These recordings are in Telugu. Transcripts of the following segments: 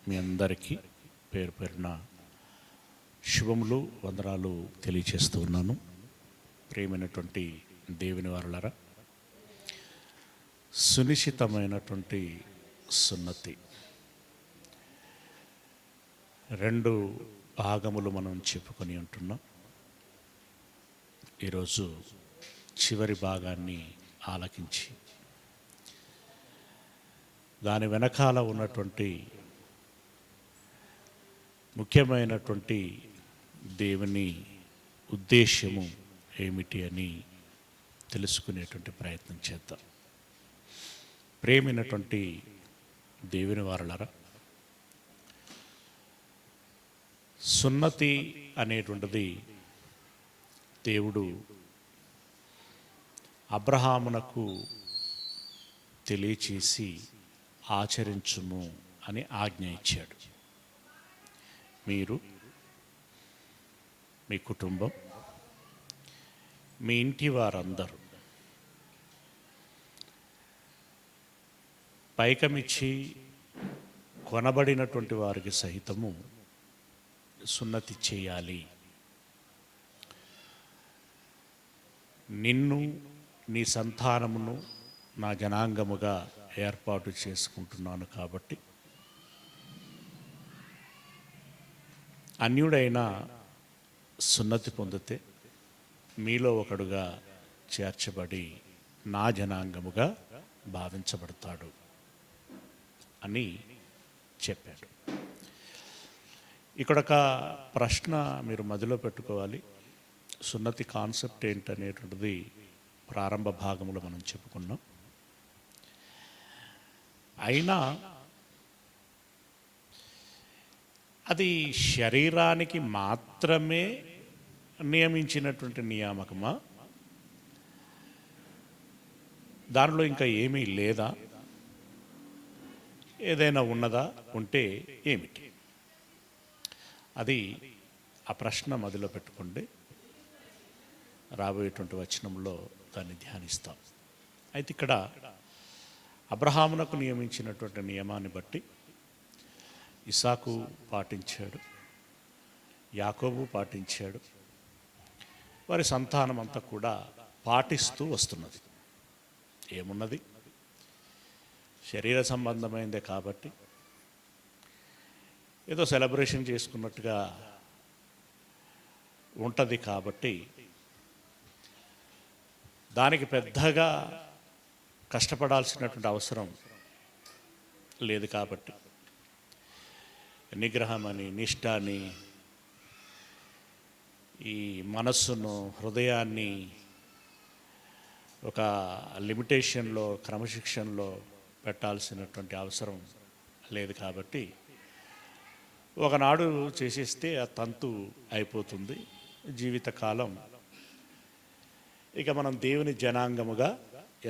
మీ అందరికీ పేరు పేరున శుభములు వందనాలు తెలియచేస్తూ ఉన్నాను. ప్రియమైనటువంటి దేవుని వారలారా, సునిశ్చితమైనటువంటి సున్నతి రెండు భాగములు మనం చెప్పుకొని ఉంటున్నాం. ఈరోజు చివరి భాగాన్ని ఆలకించి దాని వెనకాల ఉన్నటువంటి ముఖ్యమైనటువంటి దేవుని ఉద్దేశము ఏమిటి అని తెలుసుకునేటువంటి ప్రయత్నం చేద్దాం. ప్రేమైనటువంటి దేవుని వారలారా, సున్నతి అనేటువంటిది దేవుడు అబ్రహామునకు తెలియచేసి ఆచరించుము అని ఆజ్ఞ ఇచ్చాడు. మీరు, మీ కుటుంబం, మీ ఇంటి వారందరూ పైకమిచ్చి కొనబడినటువంటి వారికి సహితము సున్నతి చేయాలి. నిన్ను, నీ సంతానమును నా జనాంగముగా ఏర్పాటు చేసుకుంటున్నాను కాబట్టి అన్యుడైనా సున్నతి పొందితే మీలో ఒకడుగా చేర్చబడి నా జనాంగముగా భావించబడతాడు అని చెప్పాడు. ఇక్కడ ఒక ప్రశ్న మీరు మదిలో పెట్టుకోవాలి. సున్నతి కాన్సెప్ట్ ఏంటనేటువంటిది ప్రారంభ భాగంలో మనం చెప్పుకున్నాం. అయినా అది శరీరానికి మాత్రమే నియమించినటువంటి నియామకమా? దానిలో ఇంకా ఏమీ లేదా? ఏదైనా ఉన్నదా? ఉంటే ఏమిటి? అది ఆ ప్రశ్న మదిలో పెట్టుకోండి. రాబోయేటువంటి వచనంలో దాన్ని ధ్యానిస్తాం. అయితే ఇక్కడ అబ్రహామునకు నియమించినటువంటి నియమాన్ని బట్టి ఇసాకు పాటించాడు, యాకోబు పాటించాడు, వారి సంతానం అంతా కూడా పాటిస్తూ వస్తున్నది. ఏమున్నది? శరీర సంబంధమైందే కాబట్టి ఏదో సెలబ్రేషన్ చేసుకున్నట్టుగా ఉంటుంది కాబట్టి దానికి పెద్దగా కష్టపడాల్సినటువంటి అవసరం లేదు. కాబట్టి నిగ్రహం అని, నిష్ఠాని, ఈ మనస్సును, హృదయాన్ని ఒక లిమిటేషన్లో, క్రమశిక్షణలో పెట్టాల్సినటువంటి అవసరం లేదు. కాబట్టి ఒకనాడు చేసేస్తే ఆ తంతు అయిపోతుంది. జీవితకాలం ఇక మనం దేవుని జనాంగముగా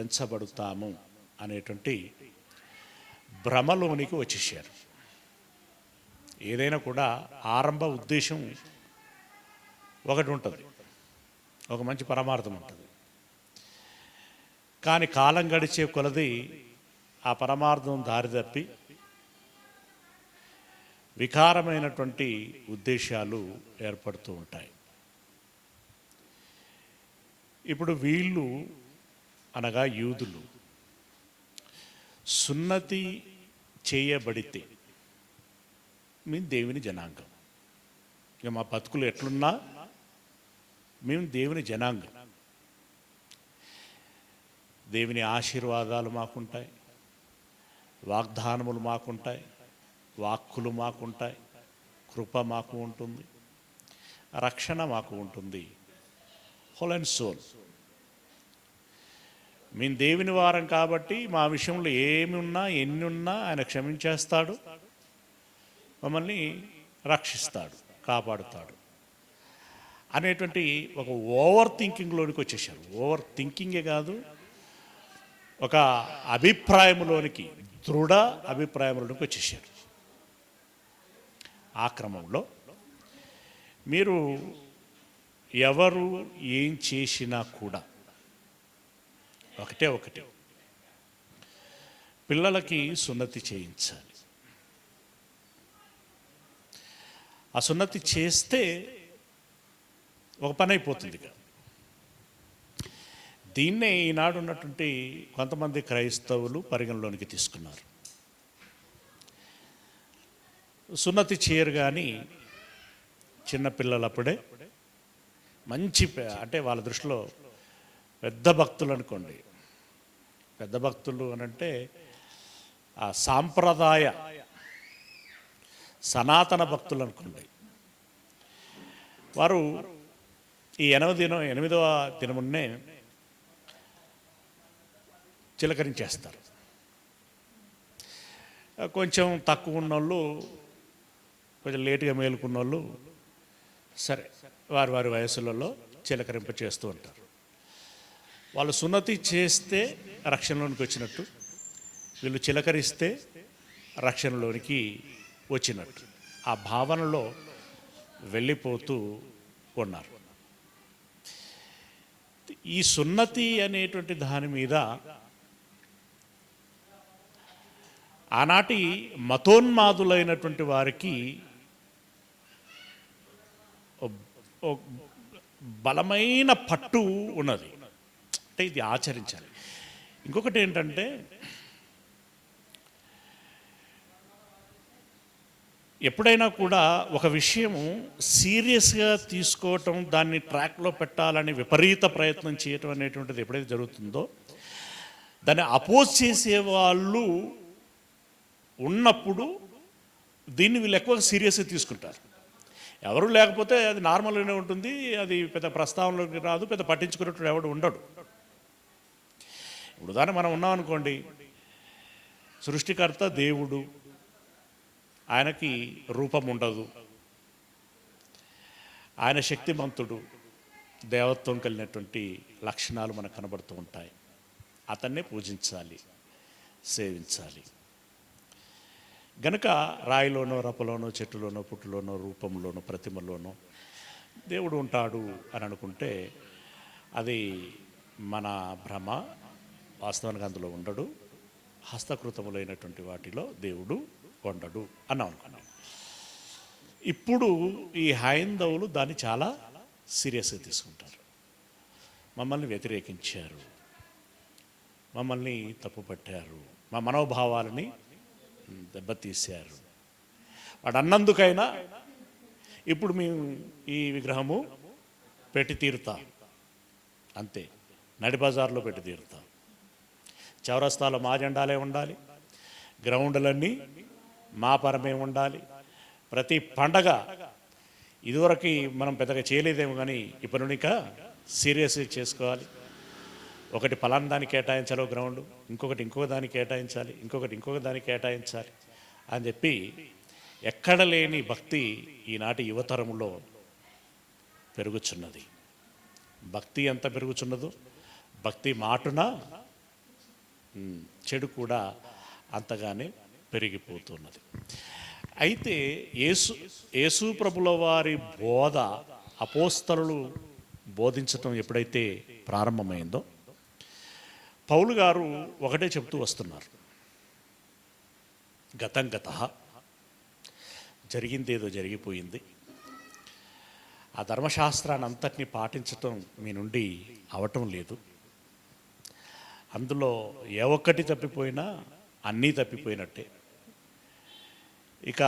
ఎంచబడుతాము అనేటువంటి భ్రమలోనికి వచ్చేసారు. ఏదైనా కూడా ఆరంభ ఉద్దేశం ఒకటి ఉంటుంది, ఒక మంచి పరమార్థం ఉంటుంది. కానీ కాలం గడిచే కొలది ఆ పరమార్థం దారి తప్పి వికారమైనటువంటి ఉద్దేశాలు ఏర్పడుతూ ఉంటాయి. ఇప్పుడు వీళ్ళు అనగా యూదులు సున్నతి చేయబడితే మేము దేవుని జనాంగం. ఇక మా బతుకులు ఎట్లున్నా మేము దేవుని జనాంగం. దేవుని ఆశీర్వాదాలు మాకుంటాయి, వాగ్దానములు మాకుంటాయి, వాక్కులు మాకుంటాయి, కృప మాకు ఉంటుంది, రక్షణ మాకు ఉంటుంది. హోల్ అండ్ సోల్ మేము దేవుని వారం కాబట్టి మా విషయంలో ఏమి ఉన్నా, ఎన్ని ఉన్నా ఆయన క్షమించేస్తాడు, మమ్మల్ని రక్షిస్తాడు, కాపాడుతాడు అనేటువంటి ఒక ఓవర్ థింకింగ్లోనికి వచ్చేసారు. ఓవర్ థింకింగే కాదు, ఒక అభిప్రాయంలోనికి, దృఢ అభిప్రాయంలోనికి వచ్చేసారు. ఆ క్రమంలో మీరు ఎవరు ఏం చేసినా కూడా ఒకటే పిల్లలకి సున్నతి చేయించాలి. ఆ సున్నతి చేస్తే ఒక పని అయిపోతుంది. దీన్నే ఈనాడు ఉన్నటువంటి కొంతమంది క్రైస్తవులు పరిగణలోనికి తీసుకున్నారు. సున్నతి చేయరు కానీ చిన్నపిల్లలప్పుడే మంచి అంటే వాళ్ళ దృష్టిలో పెద్ద భక్తులు అనుకోండి. పెద్ద భక్తులు అనంటే ఆ సాంప్రదాయ సనాతన భక్తులు అనుకోండి. వారు ఈ 8వ దినమున్నే చిలకరించేస్తారు. కొంచెం తక్కువ ఉన్నోళ్ళు, కొంచెం లేటుగా మేలుకున్న వాళ్ళు సరే వారి వారి వయసులలో చిలకరింప చేస్తూ ఉంటారు. వాళ్ళు సున్నతి చేస్తే రక్షణలోనికి వచ్చినట్టు, వీళ్ళు చిలకరిస్తే రక్షణలోనికి వచ్చినట్టు ఆ భావనలో వెళ్ళిపోతూ ఉన్నారు. ఈ సున్నతి అనేటువంటి దాని మీద ఆనాటి మతోన్మాదులైనటువంటి వారికి బలమైన పట్టు ఉన్నది. అంటే ఇది ఆచరించాలి. ఇంకొకటి ఏంటంటే ఎప్పుడైనా కూడా ఒక విషయము సీరియస్గా తీసుకోవటం, దాన్ని ట్రాక్లో పెట్టాలని విపరీత ప్రయత్నం చేయటం అనేటువంటిది ఎప్పుడైతే జరుగుతుందో, దాన్ని అపోజ్ చేసేవాళ్ళు ఉన్నప్పుడు దీన్ని వీళ్ళు ఎక్కువగా సీరియస్గా తీసుకుంటారు. ఎవరు లేకపోతే అది నార్మల్గానే ఉంటుంది, అది పెద్ద ప్రస్తావనలోకి రాదు, పెద్ద పట్టించుకున్నట్టు ఎవడు ఉండడు. ఇప్పుడు దాన్ని మనం ఉన్నాం అనుకోండి, సృష్టికర్త దేవుడు, ఆయనకి రూపం ఉండదు, ఆయన శక్తిమంతుడు, దేవత్వం కలిగినటువంటి లక్షణాలు మనకు కనబడుతూ ఉంటాయి. అతన్నే పూజించాలి, సేవించాలి. గనుక రాయిలోనో, రప్పలోనో, చెట్టులోనో, పుట్టులోనో, రూపంలోనో, ప్రతిమలోనో దేవుడు ఉంటాడు అని అనుకుంటే అది మన భ్రమ. వాస్తవానికి అందులో ఉండడు. హస్తకృతములైనటువంటి వాటిలో దేవుడు ఉండడు అని అనుకున్నాం. ఇప్పుడు ఈ హైందవులు దాన్ని చాలా సీరియస్గా తీసుకుంటారు. మమ్మల్ని వ్యతిరేకించారు, మమ్మల్ని తప్పుపట్టారు, మా మనోభావాలని దెబ్బతీశారు. వాడు అన్నందుకైనా ఇప్పుడు మేము ఈ విగ్రహము పెట్టి తీరుతాం, అంతే. నడి బజార్లో పెట్టి తీరుతాం. చౌరస్తాలో మా జెండాలే ఉండాలి, గ్రౌండ్లన్నీ మా పరమే ఉండాలి. ప్రతి పండగ ఇదివరకు మనం పెద్దగా చేయలేదేమో కానీ ఇప్పుడు నుండి ఇంకా సీరియస్గా చేసుకోవాలి. ఒకటి పలానా దానికి కేటాయించాలి గ్రౌండ్, ఇంకొక దానికి కేటాయించాలి, ఇంకొక దానికి కేటాయించాలి అని చెప్పి ఎక్కడ లేని భక్తి ఈనాటి యువతరంలో పెరుగుచున్నది. భక్తి ఎంత పెరుగుచున్నదో భక్తి మాటున చెడు కూడా అంతగానే పెరిగిపోతున్నది. అయితే యేసు ప్రభుల వారి బోధ అపోస్తలులు బోధించటం ఎప్పుడైతే ప్రారంభమైందో, పౌలు గారు ఒకటే చెప్తూ వస్తున్నారు, గతం గతః, జరిగిందేదో జరిగిపోయింది. ఆ ధర్మశాస్త్రాన్ని అంతటినీ పాటించటం మీ నుండి అవటం లేదు. అందులో ఏ ఒక్కటి తప్పిపోయినా అన్నీ తప్పిపోయినట్టే. ఇక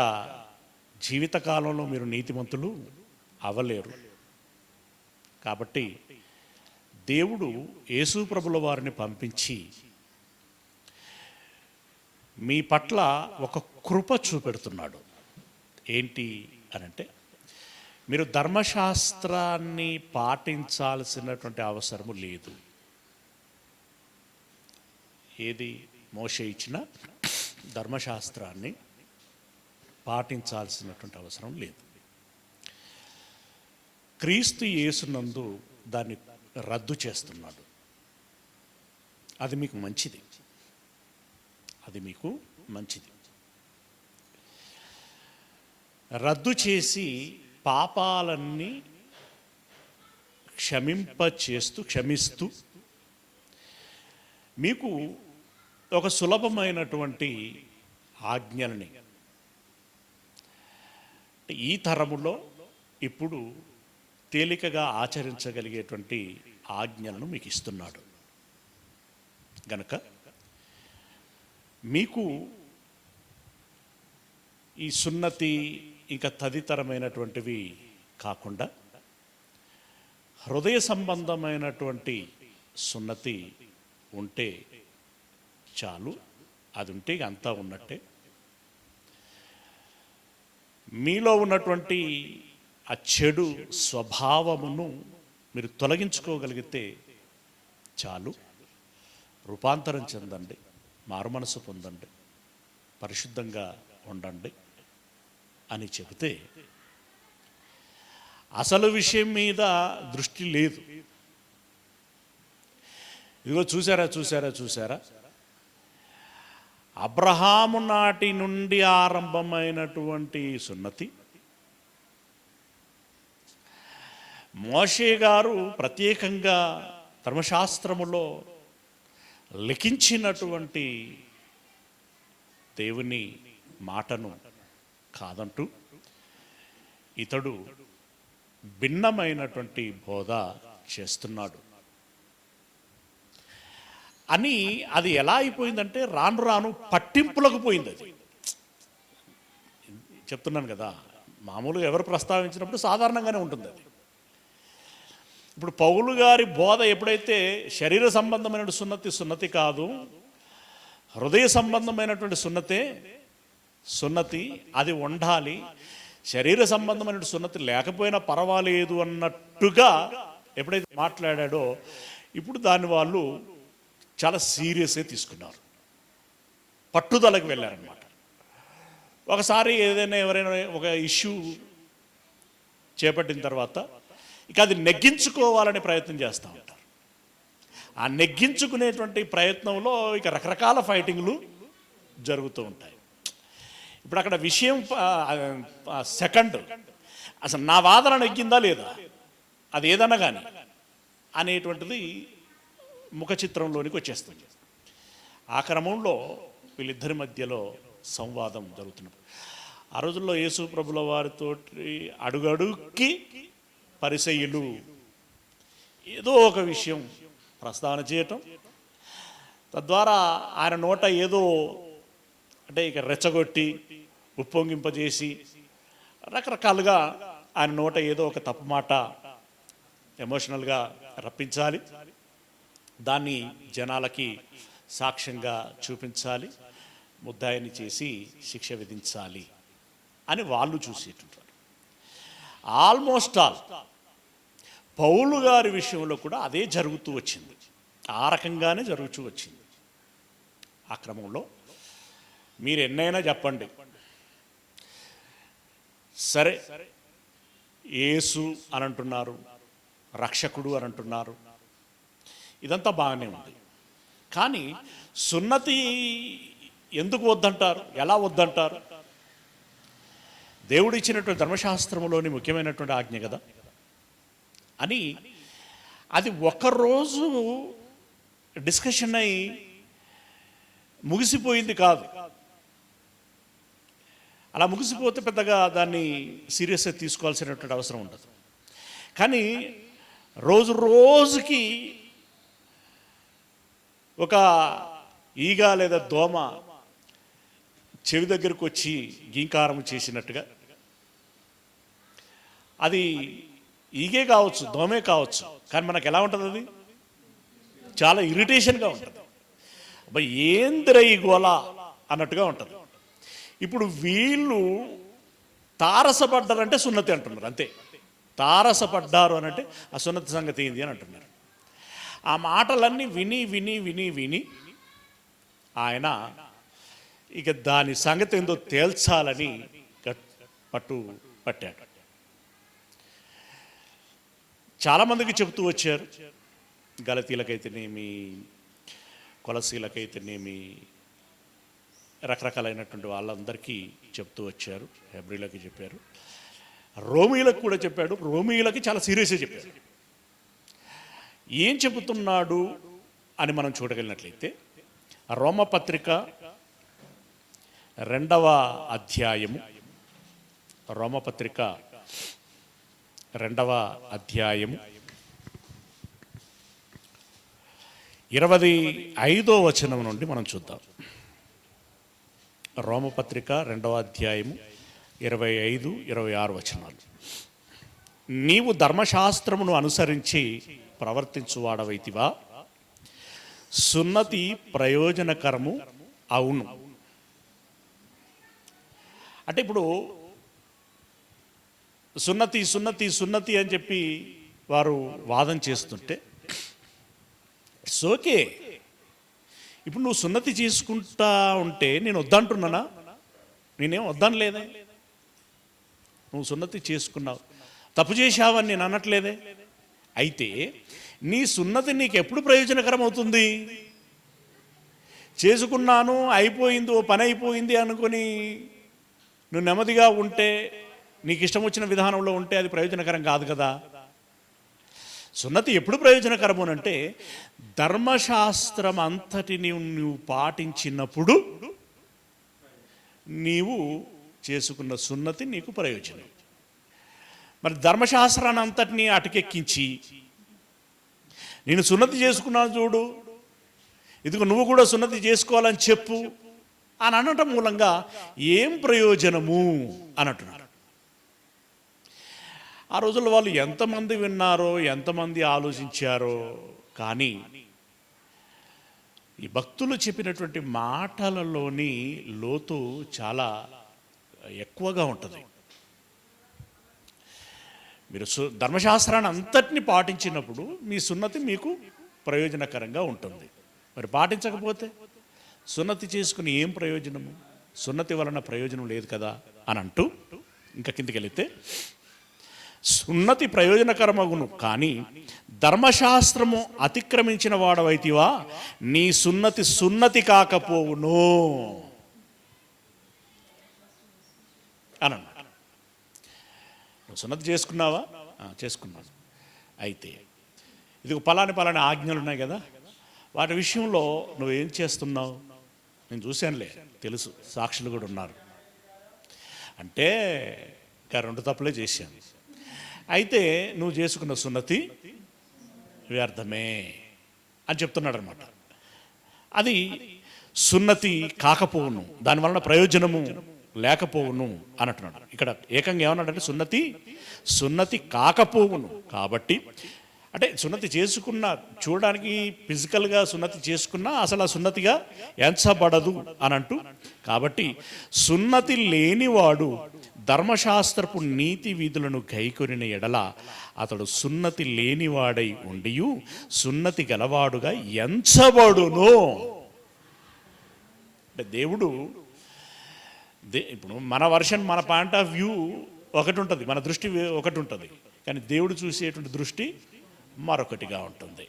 జీవితకాలంలో మీరు నీతిమంతులు అవ్వలేరు. కాబట్టి దేవుడు యేసు ప్రభుల వారిని పంపించి మీ పట్ల ఒక కృప చూపెడుతున్నాడు. ఏంటి అనంటే, మీరు ధర్మశాస్త్రాన్ని పాటించాల్సినటువంటి అవసరము లేదు. ఏది? మోషే ఇచ్చిన ధర్మశాస్త్రాన్ని పాటించాల్సినటువంటి అవసరం లేదు. క్రీస్తు యేసునందు దాన్ని రద్దు చేస్తున్నాడు. అది మీకు మంచిది, అది మీకు మంచిది. రద్దు చేసి పాపాలన్నీ క్షమిస్తూ మీకు ఒక సులభమైనటువంటి ఆజ్ఞల్ని, ఈ తరములో ఇప్పుడు తేలికగా ఆచరించగలిగేటువంటి ఆజ్ఞలను మీకు ఇస్తున్నాడు గనుక మీకు ఈ సున్నతి ఇంకా తదితరమైనటువంటివి కాకుండా హృదయ సంబంధమైనటువంటి సున్నతి ఉంటే చాలు. అది ఉంటే అంతా ఉన్నట్టే. మీలో ఉన్నటువంటి ఆ చెడు స్వభావమును మీరు తొలగించుకోగలిగితే చాలు. రూపాంతరం చెందండి, మారుమనసు పొందండి, పరిశుద్ధంగా ఉండండి అని చెబితే అసలు విషయం మీద దృష్టి లేదు. ఇదిగో చూసారా అబ్రహాము నాటి నుండి ఆరంభమైనటువంటి సున్నతి మోషే గారు ప్రత్యేకంగా ధర్మశాస్త్రములో లిఖించినటువంటి దేవుని మాటను కాదంటూ ఇతడు భిన్నమైనటువంటి బోధ చేస్తున్నాడు అని. అది ఎలా అయిపోయిందంటే రాను రాను పట్టింపులకు పోయింది. అది చెప్తున్నాను కదా, మామూలుగా ఎవరు ప్రస్తావించినప్పుడు సాధారణంగానే ఉంటుంది అది. ఇప్పుడు పౌలు గారి బోధ ఎప్పుడైతే శరీర సంబంధమైన సున్నతి కాదు, హృదయ సంబంధమైనటువంటి సున్నతి అది ఉండాలి, శరీర సంబంధమైన సున్నతి లేకపోయినా పర్వాలేదు అన్నట్టుగా ఎప్పుడైతే మాట్లాడాడో ఇప్పుడు దాన్ని వాళ్ళు చాలా సీరియస్గా తీసుకున్నారు, పట్టుదలకు వెళ్ళారనమాట. ఒకసారి ఎవరైనా ఒక ఇష్యూ చేపట్టిన తర్వాత ఇక అది నెగ్గించుకోవాలని ప్రయత్నం చేస్తూ ఉంటారు. ఆ నెగ్గించుకునేటువంటి ప్రయత్నంలో ఇక రకరకాల ఫైటింగ్లు జరుగుతూ ఉంటాయి. ఇప్పుడు అక్కడ విషయం సెకండ్, అసలు నా వాదన నెగ్గిందా లేదా, అది ఏదన్నా కానీ అనేటువంటిది ముఖ చిత్రంలోనికి వచ్చేస్తుంది. ఆ క్రమంలో వీళ్ళిద్దరి మధ్యలో సంవాదం జరుగుతున్నప్పుడు ఆ రోజుల్లో యేసు ప్రభుల వారితో అడుగడుక్కి పరిసయ్యులు ఏదో ఒక విషయం ప్రస్తావన చేయటం, తద్వారా ఆయన నోట ఏదో అంటే ఇక రెచ్చగొట్టి ఉప్పొంగింపజేసి రకరకాలుగా ఆయన నోట ఏదో ఒక తప్పు మాట ఎమోషనల్గా రప్పించాలి, దాన్ని జనాలకి సాక్ష్యంగా చూపించాలి, ముద్దాయిని చేసి శిక్ష విధించాలి అని వాళ్ళు చూసేటుంటారు. ఆల్మోస్ట్ ఆల్ పౌలు గారి విషయంలో కూడా అదే జరుగుతూ వచ్చింది, ఆ రకంగానే జరుగుతూ వచ్చింది. ఆ క్రమంలో మీరు ఎన్నైనా చెప్పండి, సరే యేసు అని అంటున్నారు, రక్షకుడు అని అంటున్నారు, ఇదంతా బాగానే ఉంది. కానీ సున్నతి ఎందుకు వద్దంటారు, ఎలా వద్దంటారు? దేవుడు ఇచ్చినటువంటి ధర్మశాస్త్రంలోని ముఖ్యమైనటువంటి ఆజ్ఞ కదా అని అది ఒక్కరోజు డిస్కషన్ అయి ముగిసిపోయింది కాదు. అలా ముగిసిపోతే పెద్దగా దాన్ని సీరియస్గా తీసుకోవాల్సినటువంటి అవసరం ఉండదు. కానీ రోజు రోజుకి ఒక ఈగ లేదా దోమ చెవి దగ్గరకు వచ్చి గీంకారం చేసినట్టుగా, అది ఈగే కావచ్చు, దోమే కావచ్చు, కానీ మనకు ఎలా ఉంటుంది, అది చాలా ఇరిటేషన్గా ఉంటుంది. అబ్బాయి ఏందిరా ఈ గోల అన్నట్టుగా ఉంటుంది. ఇప్పుడు వీళ్ళు తారసపడ్డారంటే సున్నతి అంటున్నారు, అంతే. తారసపడ్డారు అని అంటే ఆ సున్నతి సంగతి ఏంది అని అంటున్నారు. ఆ మాటలన్నీ విని విని విని విని ఆయన ఇక దాని సంగతి ఏందో తేల్చాలని పట్టు పట్టాడు. చాలామందికి చెబుతూ వచ్చారు, గలతీలకైతేనేమి, కొలసీలకైతేనేమి, రకరకాలైనటువంటి వాళ్ళందరికీ చెప్తూ వచ్చారు. హెబ్రీలకి చెప్పారు, రోమీలకు కూడా చెప్పాడు. రోమీలకి చాలా సీరియస్గా చెప్పారు. ఏం చెబుతున్నాడు అని మనం చూడగలిగినట్లయితే రోమపత్రిక 2వ అధ్యాయము రోమపత్రిక 2వ అధ్యాయము 25వ వచనం నుండి మనం చూద్దాం. రోమపత్రిక 2వ అధ్యాయము 25, 26 వచనాలు. నీవు ధర్మశాస్త్రమును అనుసరించి ప్రవర్తించువాడవైతివా? సున్నతి ప్రయోజనకరము అవును. అంటే ఇప్పుడు సున్నతి సున్నతి సున్నతి అని చెప్పి వారు వాదన చేస్తుంటే ఓకే, ఇప్పుడు నువ్వు సున్నతి చేసుకుంటా ఉంటే నేను వద్దంటున్నానా? నేనేం వద్దాను లేదే. నువ్వు సున్నతి చేసుకున్నావు, తప్పు చేశావని నేను అనట్లేదే. అయితే నీ సున్నతి నీకు ఎప్పుడు ప్రయోజనకరం అవుతుంది? చేసుకున్నాను, అయిపోయింది, ఓ పని అయిపోయింది అనుకొని నువ్వు నెమ్మదిగా ఉంటే, నీకు ఇష్టం వచ్చిన విధానంలో ఉంటే అది ప్రయోజనకరం కాదు కదా. సున్నతి ఎప్పుడు ప్రయోజనకరము అంటే ధర్మశాస్త్రం అంతటిని నువ్వు పాటించినప్పుడు నీవు చేసుకున్న సున్నతి నీకు ప్రయోజనం. మరి ధర్మశాస్త్రాన్ని అంతటినీ అటకెక్కించి నేను సున్నతి చేసుకున్నాను చూడు, ఇదిగో నువ్వు కూడా సున్నతి చేసుకోవాలని చెప్పు అని అనటం మూలంగా ఏం ప్రయోజనము అని అంటున్నాడు. ఆ రోజుల్లో వాళ్ళు ఎంతమంది విన్నారో, ఎంతమంది ఆలోచించారో, కానీ ఈ భక్తులు చెప్పినటువంటి మాటలలోని లోతు చాలా ఎక్కువగా ఉంటుంది. మీరు ధర్మశాస్త్రాన్ని అంతటిని పాటించినప్పుడు మీ సున్నతి మీకు ప్రయోజనకరంగా ఉంటుంది. మరి పాటించకపోతే సున్నతి చేసుకుని ఏం ప్రయోజనము? సున్నతి వలన ప్రయోజనం లేదు కదా అని అంటూ ఇంకా కిందికి వెళితే, సున్నతి ప్రయోజనకరమగును, కానీ ధర్మశాస్త్రము అతిక్రమించిన వాడవైతివా నీ సున్నతి సున్నతి కాకపోవును అని అన్నాడు. నువ్వు సున్నతి చేసుకున్నావా? చేసుకున్నాను. అయితే ఇది పలాని ఆజ్ఞలు ఉన్నాయి కదా, వాటి విషయంలో నువ్వేం చేస్తున్నావు? నేను చూశానులే, తెలుసు, సాక్షులు కూడా ఉన్నారు. అంటే ఇంకా 2 తప్పులే చేశాను. అయితే నువ్వు చేసుకున్న సున్నతి వ్యర్థమే అని చెప్తున్నాడు అనమాట. అది సున్నతి కాకపోవును, దానివలన ప్రయోజనము లేకపోవును అని అంటున్నాడు. ఇక్కడ ఏకంగా ఏమన్నాడంటే సున్నతి కాకపోవును. కాబట్టి అంటే సున్నతి చేసుకున్న, చూడడానికి ఫిజికల్గా సున్నతి చేసుకున్నా అసలు ఆ సున్నతిగా ఎంచబడదు అని అంటూ, కాబట్టి సున్నతి లేనివాడు ధర్మశాస్త్రపు నీతి విధులను గైకొనిన ఎడల అతడు సున్నతి లేనివాడై ఉండియు సున్నతి గలవాడుగా ఎంచబడును. అంటే దేవుడు ఇప్పుడు మన వర్షన్, మన పాయింట్ ఆఫ్ వ్యూ ఒకటి ఉంటుంది, మన దృష్టి ఒకటి ఉంటుంది, కానీ దేవుడు చూసేటువంటి దృష్టి మరొకటిగా ఉంటుంది.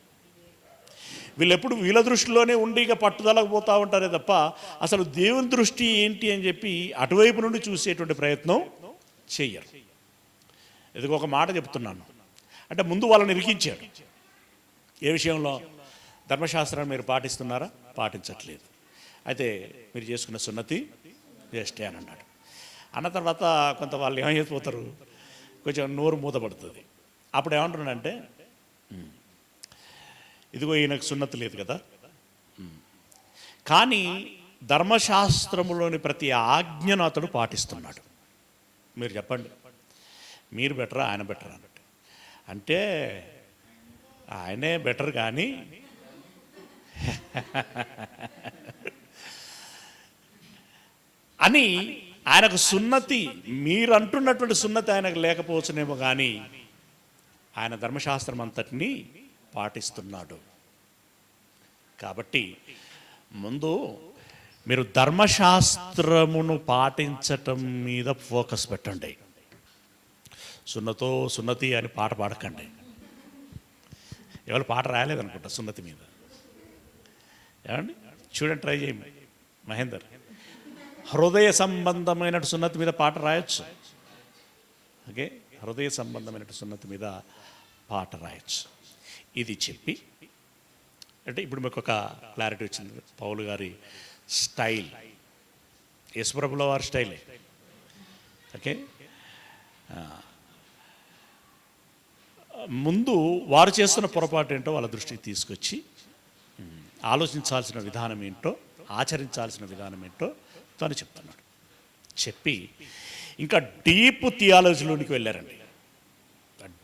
వీళ్ళెప్పుడు వీళ్ళ దృష్టిలోనే ఉండి ఇక పట్టుదలకు పోతూ ఉంటారే తప్ప అసలు దేవుని దృష్టి ఏంటి అని చెప్పి అటువైపు నుండి చూసేటువంటి ప్రయత్నం చెయ్యరు. ఇది ఒక మాట చెప్తున్నాను. అంటే ముందు వాళ్ళని ఇరికించాడు. ఏ విషయంలో? ధర్మశాస్త్రాన్ని మీరు పాటిస్తున్నారా? పాటించట్లేదు. అయితే మీరు చేసుకున్న సున్నతి వేస్టే అని అన్నాడు. అన్న తర్వాత కొంత వాళ్ళు ఏమైపోతారు, కొంచెం నోరు మూతపడుతుంది. అప్పుడు ఏమంటున్నాడంటే, ఇదిగో ఈయనకు సున్నతి లేదు కదా, కానీ ధర్మశాస్త్రములోని ప్రతి ఆజ్ఞను అతడు పాటిస్తున్నాడు. మీరు చెప్పండి, మీరు బెటరా ఆయన బెటరా అన్నట్టు. అంటే ఆయనే బెటర్, కానీ అని ఆయనకు సున్నతి, మీరు అంటున్నటువంటి సున్నతి ఆయనకు లేకపోవచ్చునేమో, కానీ ఆయన ధర్మశాస్త్రం అంతటినీ పాటిస్తున్నాడు. కాబట్టి ముందు మీరు ధర్మశాస్త్రమును పాటించటం మీద ఫోకస్ పెట్టండి. సున్నతి అని పాట పాడకండి. ఎవరు పాట రాయలేదనుకుంటా సున్నతి మీద. ఏమండి, చూడండి, ట్రై చేయండి. మహేందర్ హృదయ సంబంధమైన సున్నతి మీద పాట రాయొచ్చు. ఓకే, హృదయ సంబంధమైన సున్నతి మీద పాట రాయొచ్చు. ఇది చెప్పి, అంటే ఇప్పుడు మీకు ఒక క్లారిటీ వచ్చింది. పౌలు గారి స్టైల్ యేసుప్రభుల వారి స్టైలే. ఓకే, ముందు వారు చేస్తున్న పొరపాటు ఏంటో వాళ్ళ దృష్టికి తీసుకొచ్చి ఆలోచించాల్సిన విధానం ఏంటో, ఆచరించాల్సిన విధానం ఏంటో తను చెప్తున్నాడు. చెప్పి ఇంకా డీప్ థియాలజీలోనికి వెళ్ళారండి.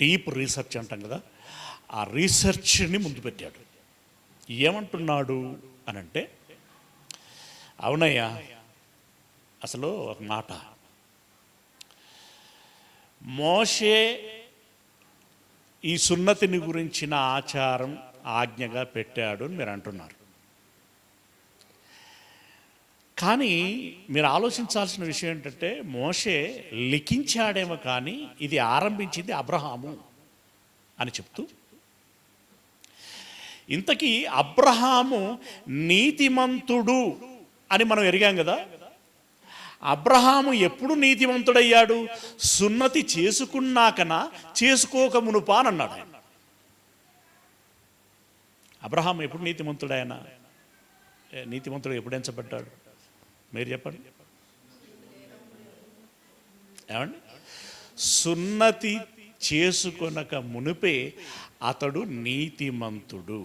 డీప్ రీసెర్చ్ అంటాం కదా, ఆ రీసెర్చ్ని ముందు పెట్టాడు. ఏమంటున్నాడు అనంటే, అవునయ్యా, అసలు ఒక మాట, మోషే ఈ సున్నతిని గురించిన ఆచారం ఆజ్ఞగా పెట్టాడు అని మీరు అంటున్నారు. కానీ మీరు ఆలోచించాల్సిన విషయం ఏంటంటే, మోషే లిఖించాడేమో కానీ ఇది ఆరంభించింది అబ్రహాము అని చెప్తూ, ఇంతకీ అబ్రహాము నీతిమంతుడు అని మనం ఎరిగాం కదా. అబ్రహాము ఎప్పుడు నీతిమంతుడయ్యాడు? సున్నతి చేసుకున్నాకనా చేసుకోక మునుపా అని అన్నాడు ఆయన. అబ్రహాము ఎప్పుడు నీతిమంతుడాయన? నీతిమంతుడు ఎప్పుడు ఎంచబడ్డాడు? మీరు చెప్పండి. ఏమండి? సున్నతి చేసుకొనక మునిపే అతడు నీతిమంతుడు.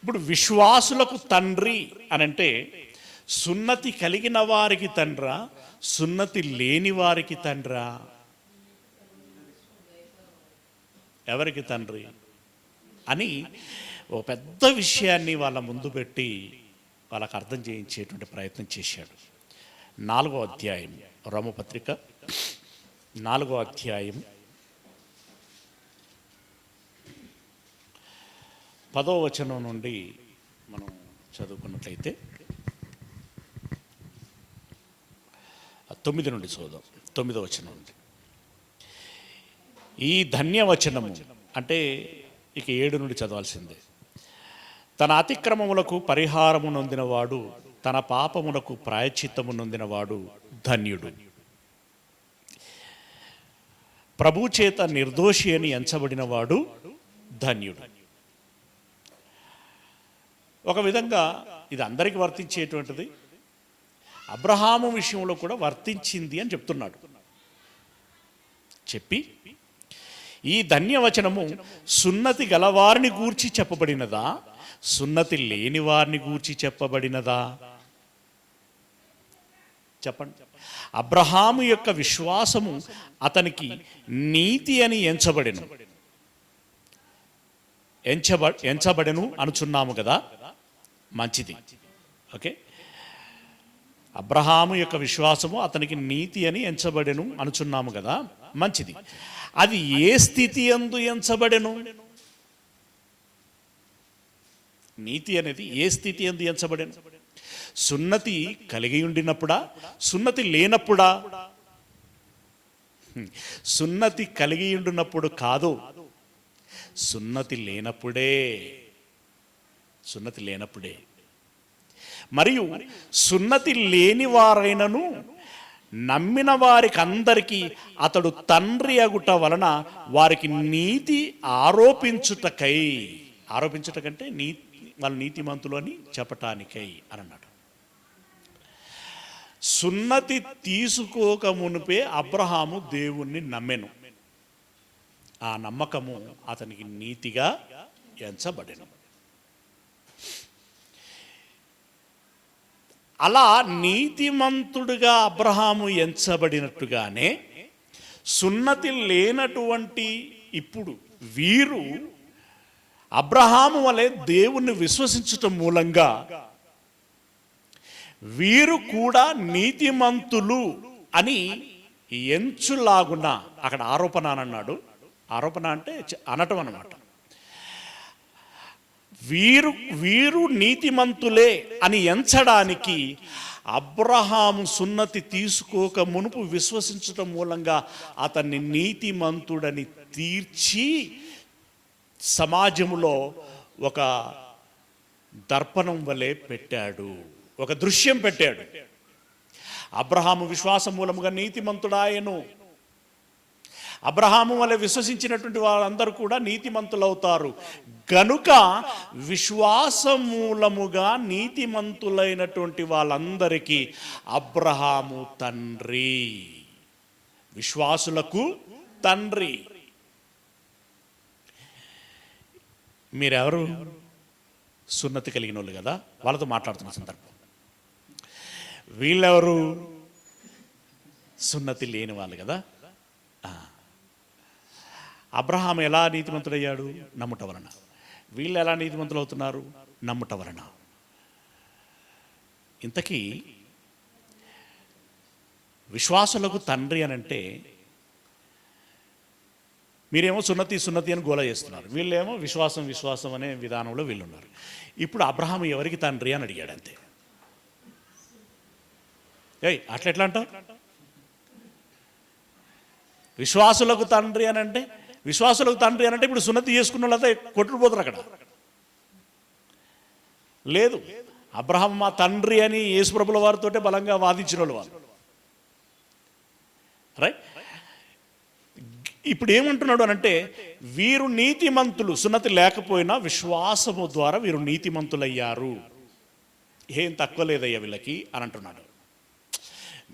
ఇప్పుడు విశ్వాసులకు తండ్రి అనంటే సున్నతి కలిగిన వారికి తండ్రా, సున్నతి లేని వారికి తండ్రా? ఎవరికి తండ్రి అని ఓ పెద్ద విషయాన్ని వాళ్ళ ముందు పెట్టి వాళ్ళకు అర్థం చేయించేటువంటి ప్రయత్నం చేశాడు. 4వ అధ్యాయం, రోమపత్రిక 4వ అధ్యాయం 10వ వచనం నుండి మనం చదువుకున్నట్లయితే 9 నుండి చదువుదాం. 9వ వచనం నుండి. ఈ ధన్యవచనము అంటే ఇక 7 నుండి చదవాల్సిందే. తన అతిక్రమములకు పరిహారము నొందినవాడు, తన పాపములకు ప్రాయశ్చిత్తము నొందినవాడు ధన్యుడు. ప్రభు చేత నిర్దోషి అని ఎంచబడినవాడు ధన్యుడు. ఒక విధంగా ఇది అందరికీ వర్తించేటువంటిది, అబ్రహాము విషయంలో కూడా వర్తించింది అని చెప్తున్నాడు. చెప్పి ఈ ధన్యవచనము సున్నతి గలవారిని గూర్చి చెప్పబడినదా, సున్నతి లేని వారిని గూర్చి చెప్పబడినదా? చెప్పండి. అబ్రహాము యొక్క విశ్వాసము అతనికి నీతి అని ఎంచబడెను అనుచున్నాము కదా, మంచిది. ఓకే, అబ్రహాము యొక్క విశ్వాసము అతనికి నీతి అని ఎంచబడెను అనుచున్నాము కదా, మంచిది. అది ఏ స్థితి యందు ఎంచబడెను? నీతి అనేది ఏ స్థితి యందు ఎంచబడెను? సున్నతి కలిగి ఉండినప్పుడా, సున్నతి లేనప్పుడా? సున్నతి కలిగి ఉండినప్పుడు కాదు, సున్నతి లేనప్పుడే. సున్నతి లేనప్పుడే. మరియు సున్నతి లేని వారైనను నమ్మిన వారికి అందరికీ అతడు తండ్రి అగుట వలన వారికి నీతి ఆరోపించుటకంటే వాళ్ళ నీతిమంతులు అని చెప్పటానికై అని అన్నాడు. సున్నతి తీసుకోక మునిపే అబ్రహాము దేవుణ్ణి నమ్మెను. ఆ నమ్మకము అతనికి నీతిగా ఎంచబడెను. అలా నీతిమంతుడుగా అబ్రహాము ఎంచబడినట్టుగానే సున్నతి లేనటువంటి ఇప్పుడు వీరు అబ్రహాము వలె దేవుణ్ణి విశ్వసించటం మూలంగా వీరు కూడా నీతిమంతులు అని ఎంచులాగున, అక్కడ ఆరోపణ అని అన్నాడు. ఆరోపణ అంటే అనటం అన్నమాట. వీరు నీతిమంతులే అని ఎంచడానికి అబ్రహాము సున్నతి తీసుకోక మునుపు విశ్వసించటం మూలంగా అతన్ని నీతిమంతుడని తీర్చి సమాజంలో ఒక దర్పణం వలె పెట్టాడు, ఒక దృశ్యం పెట్టాడు. అబ్రహాము విశ్వాసం మూలముగా నీతిమంతుడాయను. అబ్రహాము వలె విశ్వసించినటువంటి వాళ్ళందరూ కూడా నీతిమంతులవుతారు. గనుక విశ్వాసమూలముగా నీతిమంతులైనటువంటి వాళ్ళందరికీ అబ్రహాము తండ్రి. విశ్వాసులకు తండ్రి. మీరెవరు? సున్నతి కలిగిన వాళ్ళు కదా, వాళ్ళతో మాట్లాడుతున్న సందర్భం. వీళ్ళెవరు? సున్నతి లేని వాళ్ళు కదా. అబ్రహాం ఎలా నీతిమంతుడయ్యాడు? నమ్ముట వలన. వీళ్ళు ఎలా నీతిమంతులు అవుతున్నారు? నమ్ముట వలన. ఇంతకీ విశ్వాసులకు తండ్రి అని అంటే, మీరేమో సున్నతి సున్నతి అని గోల చేస్తున్నారు, వీళ్ళేమో విశ్వాసం విశ్వాసం అనే విధానంలో వీళ్ళున్నారు. ఇప్పుడు అబ్రహాం ఎవరికి తండ్రి అని అడిగాడు అంతే. అట్లా ఎట్లా అంటావు? విశ్వాసులకు తండ్రి అని అంటే, విశ్వాసులకు తండ్రి అని అంటే ఇప్పుడు సున్నతి చేసుకున్న వాళ్ళంతా కొట్టుకుపోతారు అక్కడ. లేదు, అబ్రహాం మా తండ్రి అని యేసుప్రభుల వారితో బలంగా వాదించిన వాళ్ళు. రైట్. ఇప్పుడు ఏమంటున్నాడు అనంటే, వీరు నీతిమంతులు, సున్నతి లేకపోయినా విశ్వాసము ద్వారా వీరు నీతిమంతులయ్యారు, ఏం తక్కువ లేదయ్యా వీళ్ళకి అని అంటున్నాడు.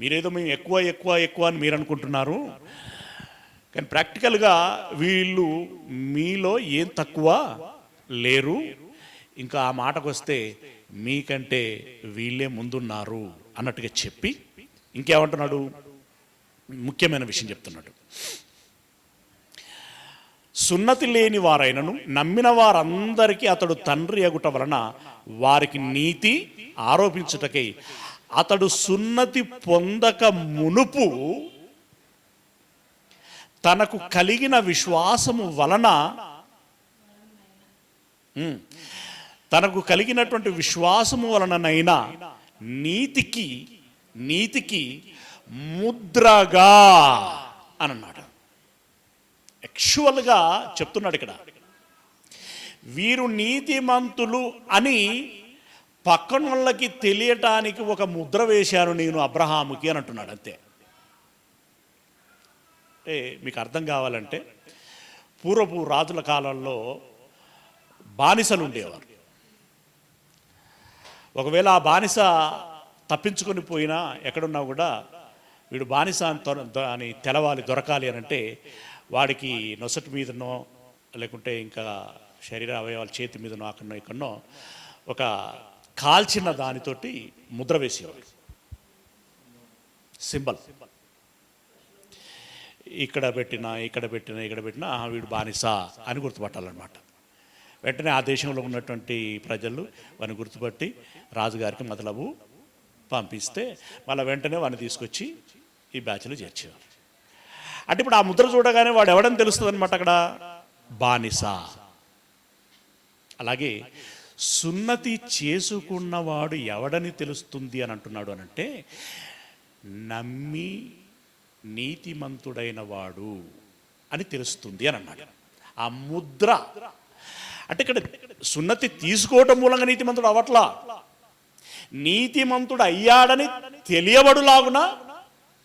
మీరేదో మేము ఎక్కువ ఎక్కువ ఎక్కువ అని మీరు అనుకుంటున్నారు, కానీ ప్రాక్టికల్గా వీళ్ళు మీలో ఏం తక్కువ లేరు. ఇంకా ఆ మాటకు వస్తే మీకంటే వీళ్ళే ముందున్నారు అన్నట్టుగా చెప్పి ఇంకేమంటున్నాడు? ముఖ్యమైన విషయం చెప్తున్నాడు. సున్నతి లేని వారైనను నమ్మిన వారందరికీ అతడు తండ్రి అగుట వలన వారికి నీతి ఆరోపించుటకై అతడు సున్నతి పొందక మునుపు తనకు కలిగిన విశ్వాసము వలన, తనకు కలిగినటువంటి విశ్వాసము వలననైనా నీతికి ముద్రగా అని అన్నాడు. యాక్చువల్గా చెప్తున్నాడు ఇక్కడ, వీరు నీతిమంతులు అని పక్కన వాళ్ళకి తెలియటానికి ఒక ముద్ర వేశాను నేను అబ్రహాముకి అని అంటున్నాడు అంతే. అంటే మీకు అర్థం కావాలంటే, పూర్వపు రాజుల కాలంలో బానిసలు ఉండేవారు. ఒకవేళ ఆ బానిస తప్పించుకొని పోయినా ఎక్కడున్నా కూడా వీడు బానిస అని తెలవాలి, దొరకాలి అని అంటే వాడికి నొసటి మీదనో లేకుంటే ఇంకా శరీర అవయవాల చేతి మీదనో అక్కడనో ఇక్కడనో ఒక కాల్చిన దానితోటి ముద్ర వేసేవాడు, సింబల్. ఇక్కడ పెట్టినా వీడు బానిస అని గుర్తుపట్టాలన్నమాట. వెంటనే ఆ దేశంలో ఉన్నటువంటి ప్రజలు వాడిని గుర్తుపట్టి రాజుగారికి మతలబు పంపిస్తే మళ్ళీ వెంటనే వాడిని తీసుకొచ్చి ఈ బ్యాచ్లో చేర్చేవారు. అంటే ఇప్పుడు ఆ ముద్ర చూడగానే వాడు ఎవడని తెలుస్తుంది అనమాట, అక్కడ బానిస. అలాగే సున్నతి చేసుకున్నవాడు ఎవడని తెలుస్తుంది అని అంటున్నాడు అనంటే, నమ్మి నీతిమంతుడైన వాడు అని తెలుస్తుంది అని అన్నాడు. ఆ ముద్ర అంటే ఇక్కడ సున్నతి తీసుకోవటం మూలంగా నీతిమంతుడు అవట్లా, నీతిమంతుడు అయ్యాడని తెలియబడులాగున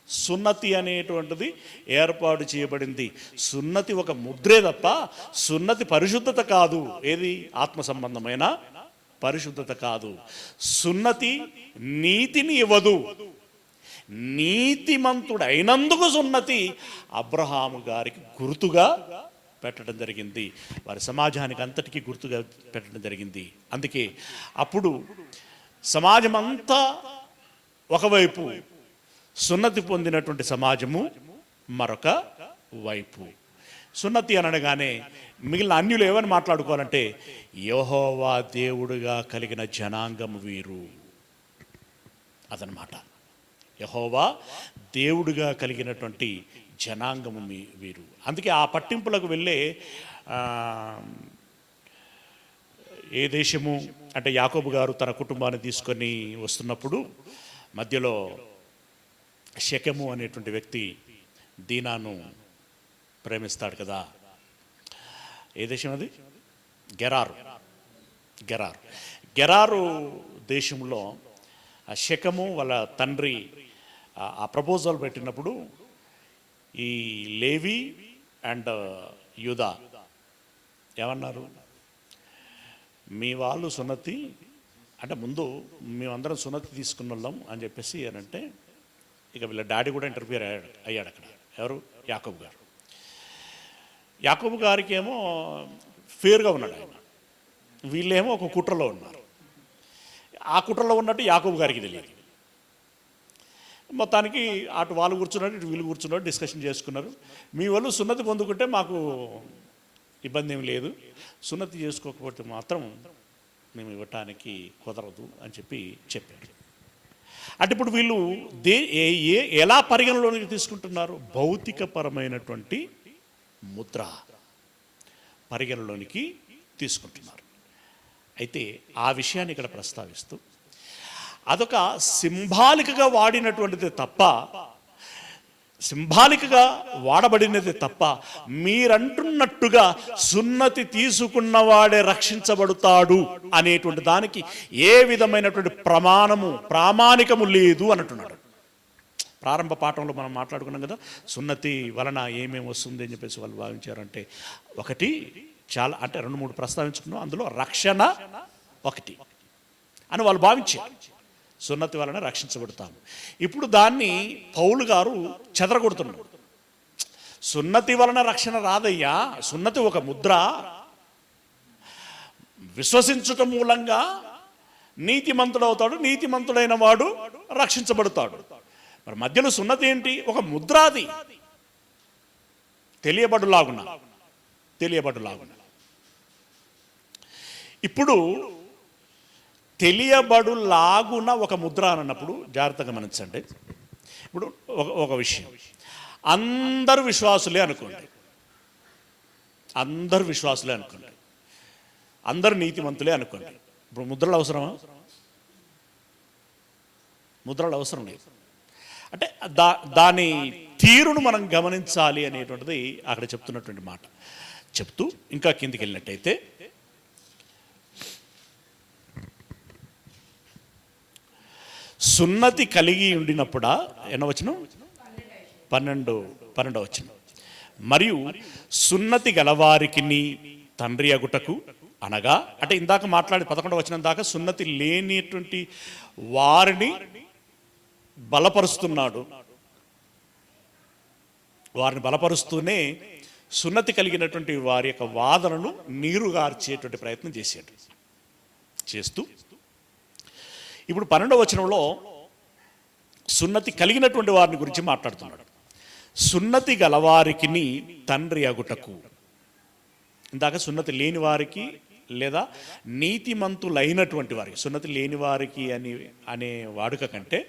సున్నతి అనేటువంటిది ఏర్పాటు చేయబడింది. సున్నతి ఒక ముద్రే తప్ప సున్నతి పరిశుద్ధత కాదు. ఏది? ఆత్మ సంబంధమైన పరిశుద్ధత కాదు. సున్నతి నీతిని ఇవ్వదు. నీతిమంతుడు అయినందుకు సున్నతి అబ్రహాము గారికి గుర్తుగా పెట్టడం జరిగింది, వారి సమాజానికి అంతటికీ గుర్తుగా పెట్టడం జరిగింది. అందుకే అప్పుడు సమాజం అంతా ఒకవైపు, సున్నతి పొందినటువంటి సమాజము మరొక వైపు. సున్నతి అనగానే మిగిలిన అన్యులు ఏమని మాట్లాడుకోవాలంటే, యెహోవా దేవుడుగా కలిగిన జనాంగం వీరు అదనమాట. యెహోవా దేవుడుగా కలిగినటువంటి జనాంగము వీరు. అందుకే ఆ పట్టింపులకు వెళ్ళే ఏ దేశము అంటే, యాకోబు గారు తన కుటుంబాన్ని తీసుకొని వస్తున్నప్పుడు మధ్యలో షెకెము అనేటువంటి వ్యక్తి దీనాను ప్రేమిస్తాడు కదా. ఏ దేశం అది? గెరారు దేశంలో ఆ షెకెము వాళ్ళ తండ్రి ఆ ప్రపోజల్ పెట్టినప్పుడు ఈ లేవి అండ్ యూదా ఏమన్నారు? మీ వాళ్ళు సున్నతి అంటే ముందు మేమందరం సున్నతి తీసుకున్న వాళ్ళం అని చెప్పేసి అని అంటే, ఇక వీళ్ళ డాడీ కూడా ఇంటర్ఫియర్ అయ్యాడు అక్కడ. ఎవరు? యాకోబు గారు. యాకోబు గారికి ఏమో ఫేర్గా ఉన్నాడు ఆయన, వీళ్ళేమో ఒక కుట్రలో ఉన్నారు. ఆ కుట్రలో ఉన్నట్టు యాకోబు గారికి తెలియదు. మొత్తానికి అటు వాళ్ళు కూర్చున్నారు, ఇటు వీళ్ళు కూర్చున్నారు, డిస్కషన్ చేసుకున్నారు. మీ వాళ్ళు సున్నతి పొందుకుంటే మాకు ఇబ్బంది ఏమి లేదు, సున్నతి చేసుకోకపోతే మాత్రం మేము ఇవ్వటానికి కుదరదు అని చెప్పారు. అంటే ఇప్పుడు వీళ్ళు ఎలా పరిగణలోనికి తీసుకుంటున్నారు? భౌతికపరమైనటువంటి ముద్ర పరిగణలోనికి తీసుకుంటున్నారు. అయితే ఆ విషయాన్ని ఇక్కడ ప్రస్తావిస్తూ అదొక సింబాలిక్గా వాడినటువంటిది తప్ప, సింబాలిక్గా వాడబడినది తప్ప, మీరంటున్నట్టుగా సున్నతి తీసుకున్నవాడే రక్షించబడతాడు అనేటువంటి దానికి ఏ విధమైనటువంటి ప్రామాణికము లేదు అంటున్నాడు. ప్రారంభ పాఠంలో మనం మాట్లాడుకున్నాం కదా, సున్నతి వలన ఏమేమి వస్తుంది అని చెప్పేసి వాళ్ళు భావించారంటే, ఒకటి చాలా అంటే 2-3 ప్రస్తావించుకున్నాం, అందులో రక్షణ ఒకటి అని వాళ్ళు భావించారు. సున్నతి వలన రక్షించబడతాము. ఇప్పుడు దాన్ని పౌలు గారు చెదరగొడుతున్నాడు. సున్నతి వలన రక్షణ రాదయ్యా, సున్నతి ఒక ముద్ర, విశ్వసించటం మూలంగా నీతిమంతుడవుతాడు, నీతిమంతుడైన వాడు రక్షించబడతాడు. మరి మధ్యలో సున్నతి ఏంటి? ఒక ముద్ర, అది తెలియబడులాగున. ఇప్పుడు తెలియబడులాగున ఒక ముద్ర అన్నప్పుడు జాగ్రత్తగా గమనించండి. ఇప్పుడు ఒక విషయం, అందరు విశ్వాసులే అనుకోండి, అందరు నీతిమంతులే అనుకోండి. ఇప్పుడు ముద్రలు అవసరమా? ముద్రలు అవసరం లేదు. అంటే దాని తీరును మనం గమనించాలి అనేటువంటిది అక్కడ చెప్తున్నటువంటి మాట. చెప్తూ ఇంకా కిందికి వెళ్ళినట్టయితే, సున్నతి కలిగి ఉండినప్పుడా ఎన్నవచనం? 12వ వచనం. మరియు సున్నతి గలవారికి తండ్రి అగుటకు, అనగా అంటే ఇందాక మాట్లాడి 11వ వచనం దాకా సున్నతి లేనిటువంటి వారిని బలపరుస్తున్నాడు. వారిని బలపరుస్తూనే సున్నతి కలిగినటువంటి వారి యొక్క వాదనను నీరుగార్చేటువంటి ప్రయత్నం చేస్తూ ఇప్పుడు 12వ వచనంలో సున్నతి కలిగినటువంటి వారిని గురించి మాట్లాడుతున్నాడు. సున్నతి గలవారికి తండ్రి అగుటకు. ఇందాక సున్నతి లేని వారికి లేదా నీతిమంతులైనటువంటి వారికి, సున్నతి లేని వారికి అనే వాడుక కంటే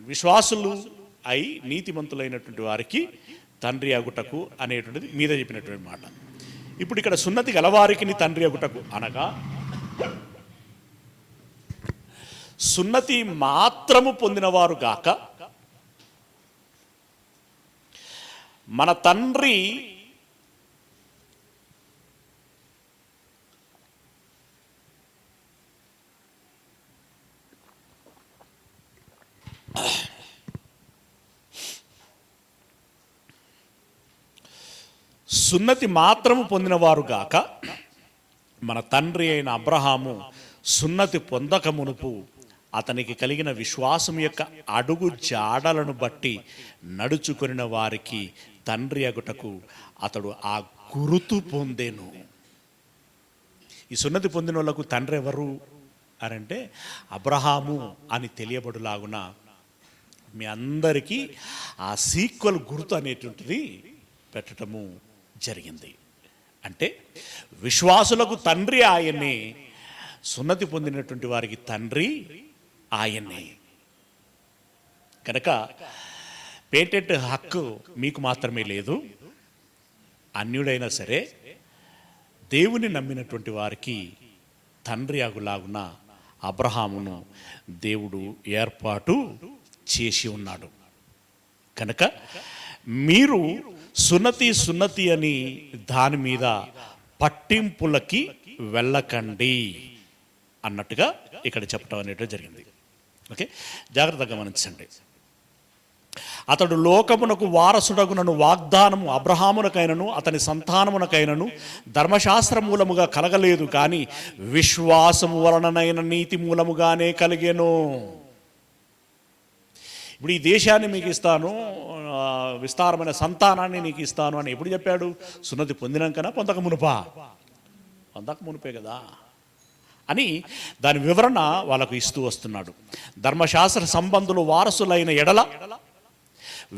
విశ్వాసులు అయి నీతిమంతులైనటువంటి వారికి తండ్రి అగుటకు అనేటువంటిది మీద చెప్పినటువంటి మాట. ఇప్పుడు ఇక్కడ సున్నతి గలవారికి తండ్రి అగుటకు అనగా సున్నతి మాత్రము పొందినవారు గాక మన తండ్రి సున్నతి మాత్రము పొందినవారు గాక మన తండ్రి అయిన అబ్రహాము సున్నతి పొందక మునుపు అతనికి కలిగిన విశ్వాసం యొక్క అడుగు జాడలను బట్టి నడుచుకొనిన వారికి తండ్రి అగుటకు అతడు ఆ గురుతు పొందెను. ఈ సున్నతి పొందిన వాళ్ళకు తండ్రి ఎవరు అనంటే అబ్రహాము అని తెలియబడులాగున మీ అందరికీ ఆ సీక్వెల్ గుర్తు అనేటువంటిది పెట్టడము జరిగింది. అంటే విశ్వాసులకు తండ్రి ఆయనే, సున్నతి పొందినటువంటి వారికి తండ్రి ఆయనే. కనుక పేటెంట్ హక్కు మీకు మాత్రమే లేదు, అన్యుడైనా సరే దేవుని నమ్మినటువంటి వారికి తండ్రి అగులాగున అబ్రహామును దేవుడు ఏర్పాటు చేసి ఉన్నాడు. కనుక మీరు సున్నతి అని దాని మీద పట్టింపులకి వెళ్ళకండి అన్నట్టుగా ఇక్కడ చెప్పడం అనేది జరిగింది. ఓకే, జాగ్రత్తగా గమనించండి. అతడు లోకమునకు వారసుడగునను వాగ్దానము అబ్రహామునకైనను అతని సంతానమునకైనను ధర్మశాస్త్ర మూలముగా కలగలేదు, కానీ విశ్వాసము వలననైన నీతి మూలముగానే కలిగెను. ఇప్పుడు ఈ దేశాన్ని మీకు ఇస్తాను, విస్తారమైన సంతానాన్ని నీకు ఇస్తాను అని ఎప్పుడు చెప్పాడు? సున్నతి పొందినాకనా పొందక మునుపా? పొందక మునుపే కదా అని దాని వివరణ వాళ్ళకు ఇస్తూ వస్తున్నాడు. ధర్మశాస్త్ర సంబంధులు వారసులైన ఎడల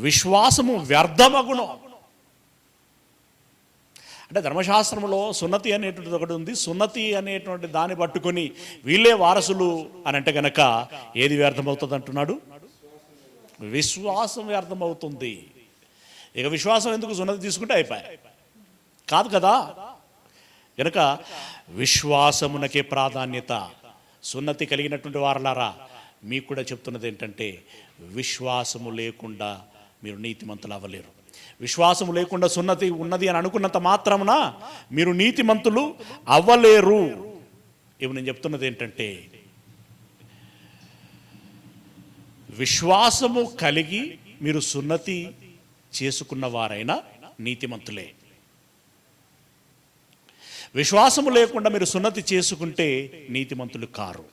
విశ్వాసము వ్యర్థమగును. అంటే ధర్మశాస్త్రంలో సున్నతి అనేటువంటిది ఒకటి ఉంది. సున్నతి అనేటువంటి దాన్ని పట్టుకొని వీళ్ళే వారసులు అని అంటే గనక ఏది వ్యర్థమవుతుంది అంటున్నాడు? విశ్వాసం వ్యర్థమవుతుంది. ఇక విశ్వాసం ఎందుకు? సున్నతి తీసుకుంటే అయిపోయాయి కాదు కదా. గనక విశ్వాసమునకే ప్రాధాన్యత. సున్నతి కలిగినటువంటి వారలారా, మీకు కూడా చెప్తున్నది ఏంటంటే విశ్వాసము లేకుండా మీరు నీతిమంతులు అవ్వలేరు. విశ్వాసము లేకుండా సున్నతి ఉన్నది అని అనుకున్నంత మాత్రమున మీరు నీతిమంతులు అవ్వలేరు. ఇప్పుడు నేను చెప్తున్నది ఏంటంటే విశ్వాసము కలిగి మీరు సున్నతి చేసుకున్న వారైనా నీతిమంతులే. విశ్వాసము లేకుండా మీరు సున్నతి చేసుకుంటే నీతిమంతులు కారు.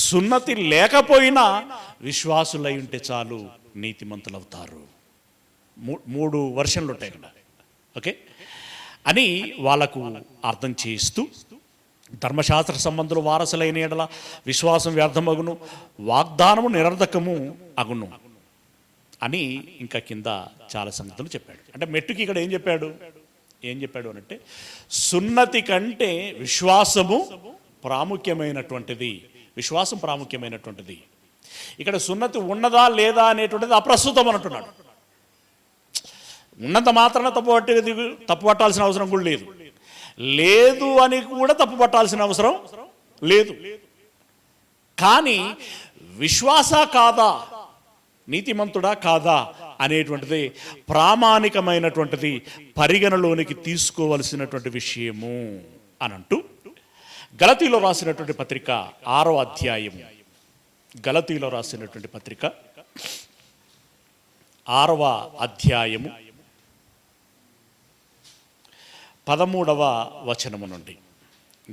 సున్నతి లేకపోయినా విశ్వాసులై ఉంటే చాలు నీతిమంతులు అవుతారు. 3 వర్షన్లు ఉంటాయి ఇక్కడ. ఓకే అని వాళ్ళకు అర్థం చేయిస్తూ ధర్మశాస్త్ర సంబంధులు వారసులైన ఎడల విశ్వాసం వ్యర్థమగును, వాగ్దానము నిరర్ధకము అగును అని ఇంకా కింద చాలా సంగతులు చెప్పాడు. అంటే మెట్టుకి ఇక్కడ ఏం చెప్పాడు అనంటే సున్నతి కంటే విశ్వాసము ప్రాముఖ్యమైనటువంటిది. విశ్వాసం ప్రాముఖ్యమైనటువంటిది. ఇక్కడ సున్నతి ఉన్నదా లేదా అనేటువంటిది అప్రస్తుతం అంటున్నాడు. ఉన్నంత మాత్రాన తప్పు పట్టాల్సిన అవసరం కూడా లేదు. లేదు అని కూడా తప్పు పట్టాల్సిన అవసరం లేదు. కానీ విశ్వాస కాదా, నీతిమంతుడా కాదా అనేటువంటిది ప్రామాణికమైనటువంటిది, పరిగణలోనికి తీసుకోవలసినటువంటి విషయము అని అంటూ గలతీలో రాసినటువంటి పత్రిక 6వ అధ్యాయము, గలతీలో రాసినటువంటి పత్రిక 6వ అధ్యాయము 13వ వచనము నుండి,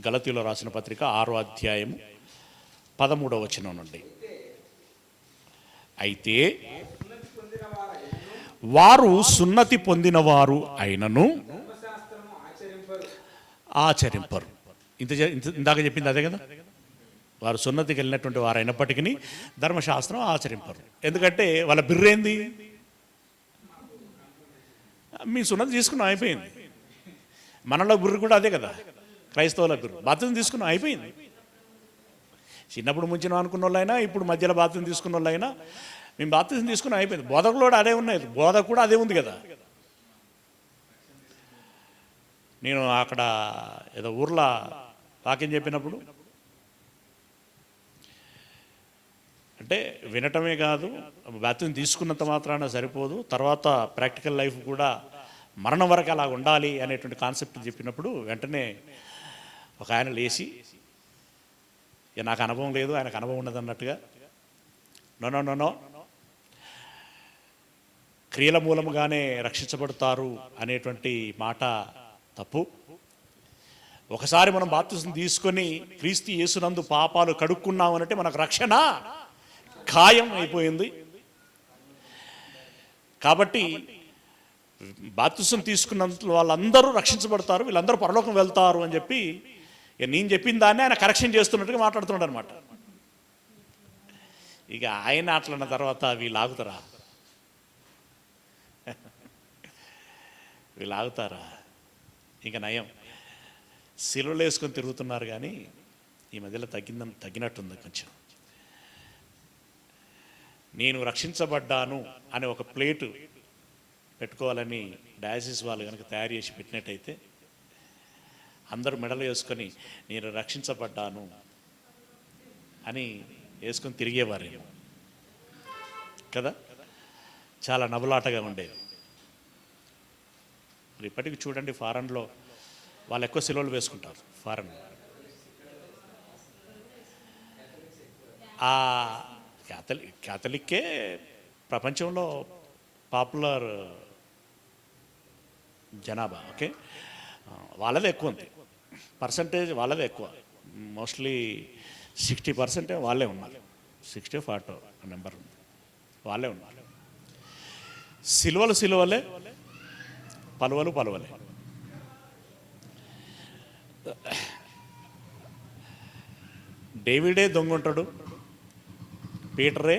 గలతీలో రాసిన పత్రిక 6వ అధ్యాయము 13వ వచనం నుండి, అయితే వారు సున్నతి పొందినవారు అయినను ఆచరింపరు. ఇందాక చెప్పింది అదే కదా. వారు సున్నతికి వెళ్ళినటువంటి వారు అయినప్పటికీ ధర్మశాస్త్రం ఆచరింపరు. ఎందుకంటే వాళ్ళ బిర్రేంది? మీ సున్నతి తీసుకున్నాం అయిపోయింది. మనలో గుర్రు కూడా అదే కదా, క్రైస్తవుల గుర్రు. బాధ్యత తీసుకున్నాం అయిపోయింది. చిన్నప్పుడు ముంచిన అనుకున్న వాళ్ళైనా, ఇప్పుడు మధ్యలో బాధ్యత తీసుకున్న వాళ్ళైనా మేము బాప్తిజం తీసుకుని అయిపోయింది. బోధకులు కూడా అదే ఉన్నాయి, బోధ కూడా అదే ఉంది కదా. నేను అక్కడ ఏదో ఊర్లో వాక్యం చెప్పినప్పుడు అంటే వినటమే కాదు, బాప్తిజం తీసుకున్నంత మాత్రాన సరిపోదు, తర్వాత ప్రాక్టికల్ లైఫ్ కూడా మరణం వరకు అలా ఉండాలి అనేటువంటి కాన్సెప్ట్ చెప్పినప్పుడు వెంటనే ఒక ఆయన లేచి, నాకు అనుభవం లేదు, ఆయనకు అనుభవం ఉండదు అన్నట్టుగా, నో క్రియల మూలముగానే రక్షించబడతారు అనేటువంటి మాట తప్పు. ఒకసారి మనం బాప్తిసం తీసుకొని క్రీస్తు యేసునందు పాపాలు కడుక్కున్నాం అనంటే మనకు రక్షణ ఖాయం అయిపోయింది. కాబట్టి బాప్తిసం తీసుకున్నంత వాళ్ళందరూ రక్షించబడతారు, వీళ్ళందరూ పరలోకం వెళ్తారు అని చెప్పి నేను చెప్పిన దాన్ని ఆయన కరెక్షన్ చేస్తున్నట్టుగా మాట్లాడుతున్నాడు అనమాట. ఇక ఆయన అట్లన్న తర్వాత వీళ్ళు ఆగుతారా? వీళ్ళు ఆగుతారా? ఇంకా నయం, సిలువలు వేసుకొని తిరుగుతున్నారు, కానీ ఈ మధ్యలో తగ్గినట్టుంది కొంచెం. నేను రక్షించబడ్డాను అనే ఒక ప్లేటు పెట్టుకోవాలని డయాసిస్ వాళ్ళు కనుక తయారు చేసి పెట్టినట్టయితే అందరూ మెడలు వేసుకొని నేను రక్షించబడ్డాను అని వేసుకొని తిరిగేవారు కదా. చాలా నవ్వులాటగా ఉండేది. ఇప్పటికి చూడండి, ఫారెన్లో వాళ్ళు ఎక్కువ సిలువలు వేసుకుంటారు. ఫారెన్ క్యాథలిక్కే ప్రపంచంలో పాపులర్ జనాభా. ఓకే, వాళ్ళదే ఎక్కువ ఉంది, పర్సంటేజ్ వాళ్ళదే ఎక్కువ. మోస్ట్లీ 60% వాళ్ళే ఉన్నారు, 60-40 నెంబర్ ఉంది, వాళ్ళే ఉన్నారు. సిలువలు సిలువలే, పలువలు పలువలే. డేవిడే దొంగ ఉంటాడు, పీటరే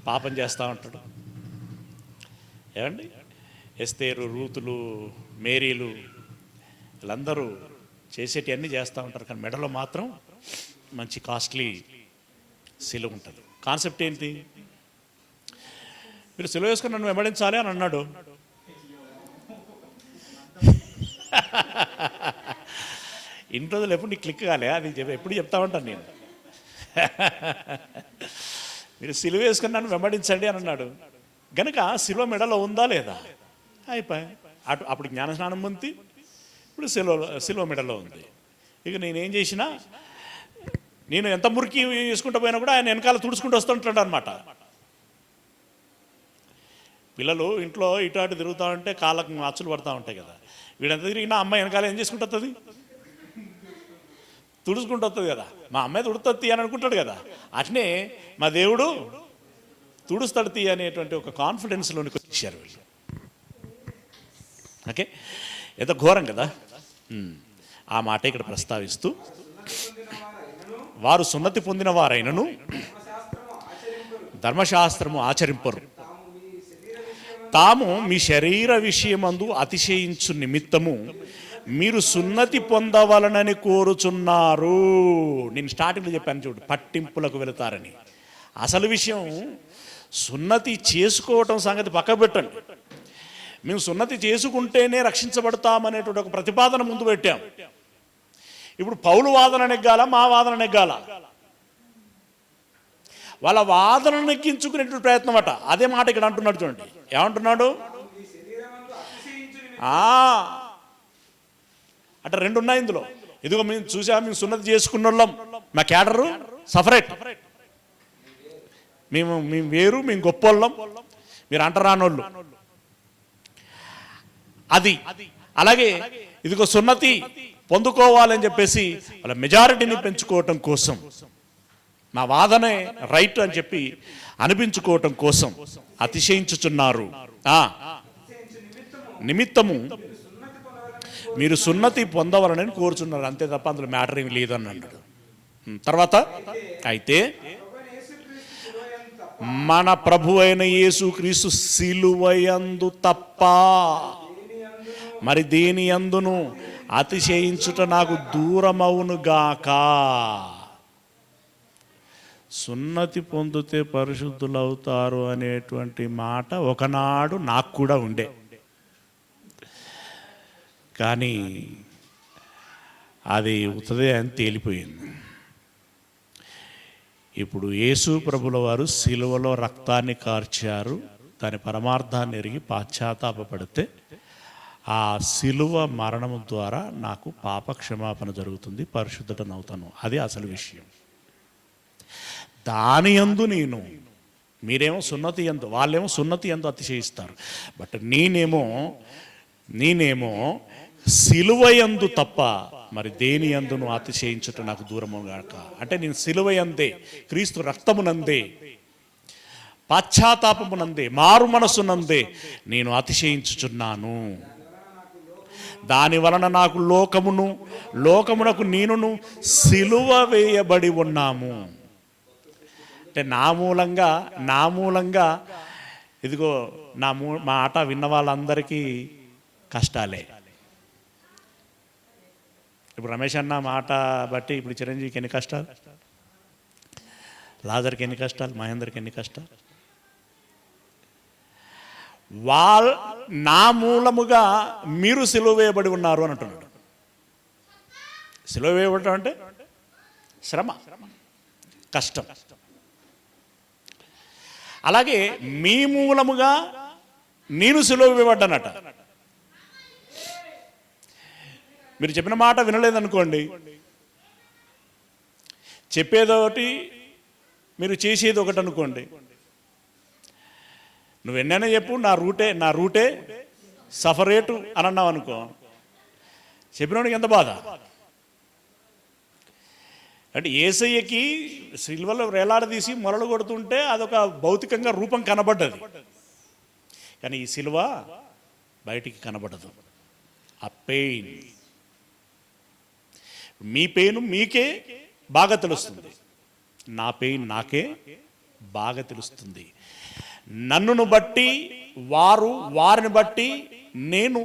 పాపం చేస్తూ ఉంటాడు. ఏమండి, ఎస్తేరు, రూతులు, మేరీలు వీళ్ళందరూ చేసేటివన్నీ చేస్తూ ఉంటారు, కానీ మెడలో మాత్రం మంచి కాస్ట్లీ సిలువ ఉంటుంది. కాన్సెప్ట్ ఏంటి? మీరు సిలువ వేసుకొని నన్ను వెంబడించాలి అని అన్నాడు. ఇన్ని రోజులు ఎప్పుడు నీకు క్లిక్ కాలే, అది ఎప్పుడు చెప్తా ఉంటాను నేను. మీరు సిలువ వేసుకొని నన్ను వెంబడించండి అని అన్నాడు గనుక సిలువ మెడలో ఉందా లేదా? అయిపోయి అప్పుడు జ్ఞానస్నానం పొంది ఇప్పుడు సిలువ మెడలో ఉంది. ఇక నేనేం చేసినా, నేను ఎంత మురికి వేసుకుంటూ పోయినా కూడా ఆయన వెనకాల తుడుచుకుంటూ వస్తుంటాడు అనమాట. పిల్లలు ఇంట్లో ఇటు అటు తిరుగుతూ ఉంటే కాళ్ళకు అచ్చులు పడుతూ ఉంటాయి కదా, వీడంతా తిరిగినా అమ్మాయి వెనకాల ఏం చేసుకుంటుంది? తుడుచుకుంటూ వస్తుంది కదా. మా అమ్మాయి తుడుతుంది అని అనుకుంటాడు కదా, అట్నే మా దేవుడు తుడుస్తాడు తీ అనేటువంటి ఒక కాన్ఫిడెన్స్లోనికి వచ్చారు వీళ్ళు. ఓకే, ఎంత ఘోరం కదా. ఆ మాట ఇక్కడ ప్రస్తావిస్తూ, వారు సున్నతి పొందిన వారైనను ధర్మశాస్త్రము ఆచరింపరు, తాము మీ శరీర విషయమందు అతిశయించు నిమిత్తము మీరు సున్నతి పొందవలనని కోరుచున్నారు. నేను స్టార్టింగ్లో చెప్పాను చూడు, పట్టింపులకు వెళతారని. అసలు విషయం సున్నతి చేసుకోవటం సంగతి పక్క పెట్టండి. మేము సున్నతి చేసుకుంటేనే రక్షించబడతామనేటువంటి ఒక ప్రతిపాదన ముందు పెట్టాం. ఇప్పుడు పౌలు వాదన నెగ్గాల, మా వాదన నెగ్గాల? వాళ్ళ వాదన నెగ్గించుకునేటువంటి ప్రయత్నం అట. అదే మాట ఇక్కడ అంటున్నాడు చూడండి. ఏమంటున్నాడు? అంటే రెండు ఉన్నాయి ఇందులో. ఇదిగో మేము చూసా, మేము సున్నతి చేసుకున్న వాళ్ళం, మా క్యాడరు సపరేట్, మేము వేరు, మేము గొప్ప వాళ్ళం, మీరు అంటరానోళ్ళు. అది అలాగే ఇదిగో సున్నతి పొందుకోవాలని చెప్పేసి వాళ్ళ మెజారిటీని పెంచుకోవటం కోసం, మా వాదనే రైట్ అని చెప్పి అనిపించుకోవటం కోసం అతిశయించుచున్నారు. నిమిత్తము మీరు సున్నతి పొందవలనని కోరుచున్నారు, అంతే తప్ప అందులో మ్యాటర్ ఏమి లేదని అన్నాడు. తర్వాత అయితే మన ప్రభు అయిన యేసుక్రీస్తు సిలువయందు తప్ప మరి దేని యందును అతిశయించుట నాకు దూరమవునుగాక. సున్నతి పొందితే పరిశుద్ధులవుతారు అనేటువంటి మాట ఒకనాడు నాకు కూడా ఉండే, కానీ అది ఉత్తదే అని తేలిపోయింది. ఇప్పుడు యేసు ప్రభుల వారు సిలువలో రక్తాన్ని కార్చారు, దాని పరమార్థాన్ని ఎరిగి పాశ్చాత్తాపపడితే ఆ సిలువ మరణం ద్వారా నాకు పాప క్షమాపణ జరుగుతుంది, పరిశుద్ధుడనవుతాను. అది అసలు విషయం. దాని యందు మీరేమో సున్నతి యందు, వాళ్ళేమో సున్నతి యందు అతిశయిస్తారు, బట్ నేనేమో సిలువ యందు తప్ప మరి దేని యందును అతిశయించుట నాకు దూరముగాక. అంటే నేను సిలువ యందే, క్రీస్తు రక్తమునందే, పాశ్చాత్తాపమునందే, మారు మనస్సునందే నేను అతిశయించుచున్నాను. దాని వలన నాకు లోకమునకు నేనును సిలువ వేయబడి ఉన్నాము. అంటే నా మూలంగా ఇదిగో మా ఆట విన్న వాళ్ళందరికీ కష్టాలే. ఇప్పుడు రమేష్ అన్న మాట బట్టి ఇప్పుడు చిరంజీవికి ఎన్ని కష్టాలు, లాజర్కి ఎన్ని కష్టాలు, మహేందర్కి ఎన్ని కష్టాలు. నా మూలముగా మీరు సిలువ వేయబడి ఉన్నారు అని అంటున్నాడు. సిలువ వేయబడటం అంటే శ్రమ, కష్టం. అలాగే మీ మూలముగా నేను సిలువ వేయబడ్డానట. మీరు చెప్పిన మాట వినలేదనుకోండి, చెప్పేదొకటి మీరు చేసేది ఒకటి అనుకోండి. నువ్వు ఎన్నైనా చెప్పు, నా రూటే సఫరేటు అని అన్నావు అనుకో, చెప్పినోడికి ఎంత బాధ. అంటే యేసయ్యకి సిల్వలో వేలాడదీసి మొరలు కొడుతుంటే అదొక భౌతికంగా రూపం కనబడ్డది. కానీ ఈ సిలువ బయటికి కనబడదు. ఆ పెయిన్, మీ పెయిన్ మీకే బాగా తెలుస్తుంది, నా పెయిన్ నాకే బాగా తెలుస్తుంది. నన్నును బట్టి వారు, వారిని బట్టి నేను,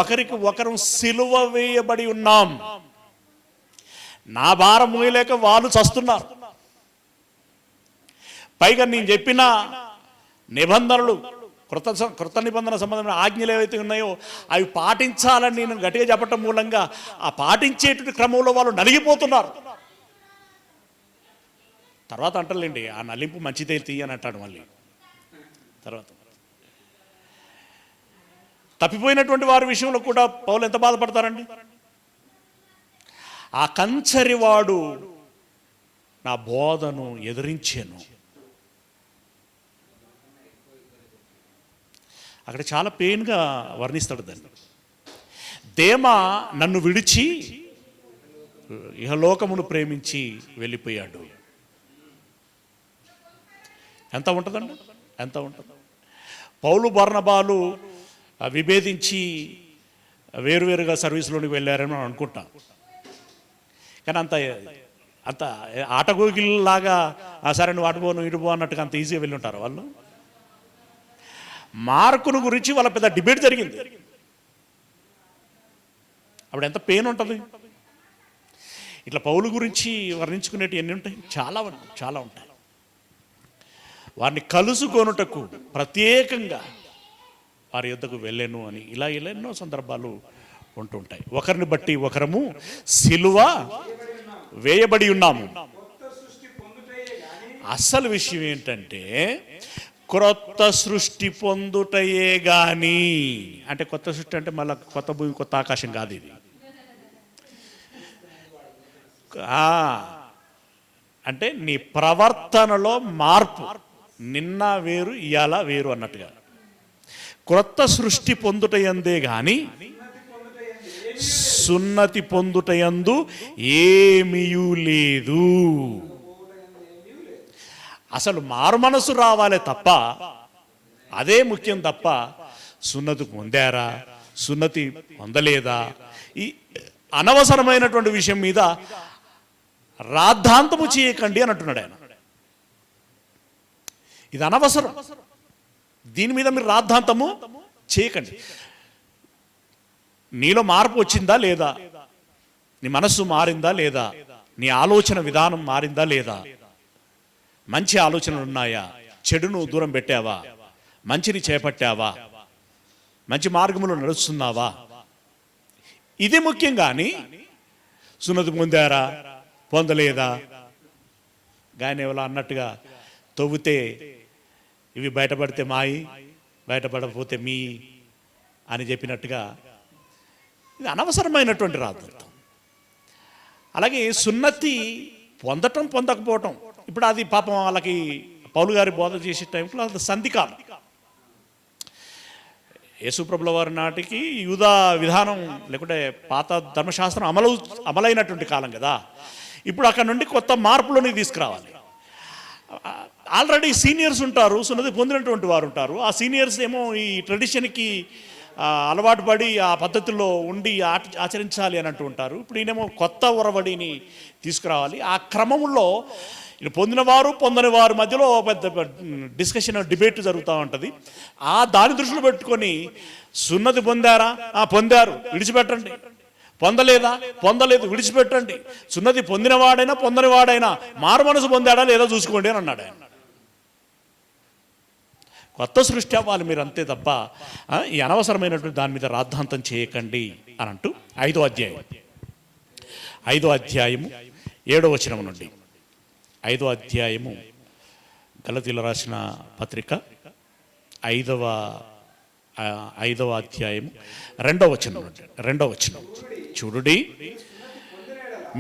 ఒకరికి ఒకరు సిలువ వేయబడి ఉన్నాం. నా భారం మోయలేక వాళ్ళు చస్తున్నారు. పైగా నేను చెప్పిన నిబంధనలు, కృత నిబంధన సంబంధమైన ఆజ్ఞలు ఏవైతే ఉన్నాయో అవి పాటించాలని నేను గట్టిగా చెప్పటం మూలంగా ఆ పాటించేటువంటి క్రమంలో వాళ్ళు నలిగిపోతున్నారు. తర్వాత అంటలేండి, ఆ నలింపు మంచిదే తీయని అంటాడు. మళ్ళీ తర్వాత తప్పిపోయినటువంటి వారి విషయంలో కూడా పౌలు ఎంత బాధపడతారండి. ఆ కంచరివాడు నా బోధను ఎదిరించాను. అక్కడ చాలా పెయిన్గా వర్ణిస్తాడు దాన్ని. దేమ నన్ను విడిచి ఇహలోకమును ప్రేమించి వెళ్ళిపోయాడు. ఎంత ఉంటుందండి, ఎంత ఉంటుంది. పౌలు బర్నబాలు విభేదించి వేరువేరుగా సర్వీసులోనికి వెళ్ళారని మనం అనుకుంటాం. కానీ అంత అంత ఆటగోగిల్లాగా సరే నువ్వు అటుపో ఇటుపో అన్నట్టుగా అంత ఈజీగా వెళ్ళి ఉంటారు వాళ్ళు. మార్కును గురించి వాళ్ళ పెద్ద డిబేట్ జరిగింది. అప్పుడు ఎంత పెయిన్ ఉంటుంది. ఇట్లా పౌలు గురించి వర్ణించుకునేవి ఎన్ని ఉంటాయి, చాలా ఉంటాయి. వారిని కలుసుకొనుటకు ప్రత్యేకంగా వారి యొద్దకు వెళ్ళాను అని ఇలా ఎన్నో సందర్భాలు ఉంటుంటాయి. ఒకరిని బట్టి ఒకరము సిలువ వేయబడి ఉన్నాము. అసలు విషయం ఏంటంటే క్రొత్త సృష్టి పొందుటయే గాని, అంటే కొత్త సృష్టి అంటే మళ్ళీ కొత్త భూమి కొత్త ఆకాశం కాదు ఇది. అంటే నీ ప్రవర్తనలో మార్పు, నిన్న వేరు ఇయాల వేరు అన్నట్టుగా. క్రొత్త సృష్టి పొందుటయందే గాని సున్నతి పొందుటయందు ఏమీయూ లేదు. అసలు మారు మనసు రావాలే తప్ప, అదే ముఖ్యం తప్ప సున్నతి పొందారా సున్నతి పొందలేదా ఈ అనవసరమైనటువంటి విషయం మీద రాద్ధాంతము చేయకండి అని అంటున్నాడు ఆయన. ఇది అనవసరం, దీని మీద మీరు రాద్ధాంతము చేయకండి. నీలో మార్పు వచ్చిందా లేదా, నీ మనస్సు మారిందా లేదా, నీ ఆలోచన విధానం మారిందా లేదా, మంచి ఆలోచనలు ఉన్నాయా, చెడును దూరం పెట్టావా, మంచిని చేపట్టావా, మంచి మార్గంలో నడుస్తున్నావా, ఇది ముఖ్యం. కానీ సున్నతి పొందారా పొందలేదా, గాయన ఎవరో అన్నట్టుగా తవ్వితే ఇవి బయటపడితే మాయి, బయటపడకపోతే మీ అని చెప్పినట్టుగా ఇది అనవసరమైనటువంటి రాద్ధాంతం. అలాగే సున్నతి పొందటం పొందకపోవటం, ఇప్పుడు అది పాపం వాళ్ళకి పౌలు గారి బోధ చేసే టైంలో అది సంధికాలం. యేసుప్రభుల వారి నాటికి యూదా విధానం లేకుంటే పాత ధర్మశాస్త్రం అమలైనటువంటి కాలం కదా. ఇప్పుడు అక్కడ నుండి కొత్త మార్పులోని తీసుకురావాలి. ఆల్రెడీ సీనియర్స్ ఉంటారు, సున్నతి పొందినటువంటి వారు ఉంటారు. ఆ సీనియర్స్ ఏమో ఈ ట్రెడిషన్కి అలవాటు పడి ఆ పద్ధతుల్లో ఉండి ఆచరించాలి అని అంటూ ఉంటారు. ఇప్పుడు ఈయనేమో కొత్త ఒరవడిని తీసుకురావాలి. ఆ క్రమంలో పొందినవారు పొందని వారి మధ్యలో పెద్ద డిస్కషన్, డిబేట్ జరుగుతూ ఉంటుంది. దాని దృష్టిలో పెట్టుకొని సున్నతి పొందారా, పొందారు విడిచిపెట్టండి, పొందలేదా, పొందలేదు విడిచిపెట్టండి, సున్నతి పొందినవాడైనా పొందనివాడైనా మారు మనసు పొందాడా లేదా చూసుకోండి అని అన్నాడు ఆయన. కొత్త సృష్టి అవ్వాలి మీరు, అంతే తప్ప ఈ అనవసరమైనటువంటి దాని మీద రాద్ధాంతం చేయకండి అని అంటూ 5వ అధ్యాయము 7వ వచనం నుండి, 5వ అధ్యాయము గలతీయులకు రాసిన పత్రిక 5వ అధ్యాయము 2వ వచనం చూడుడి,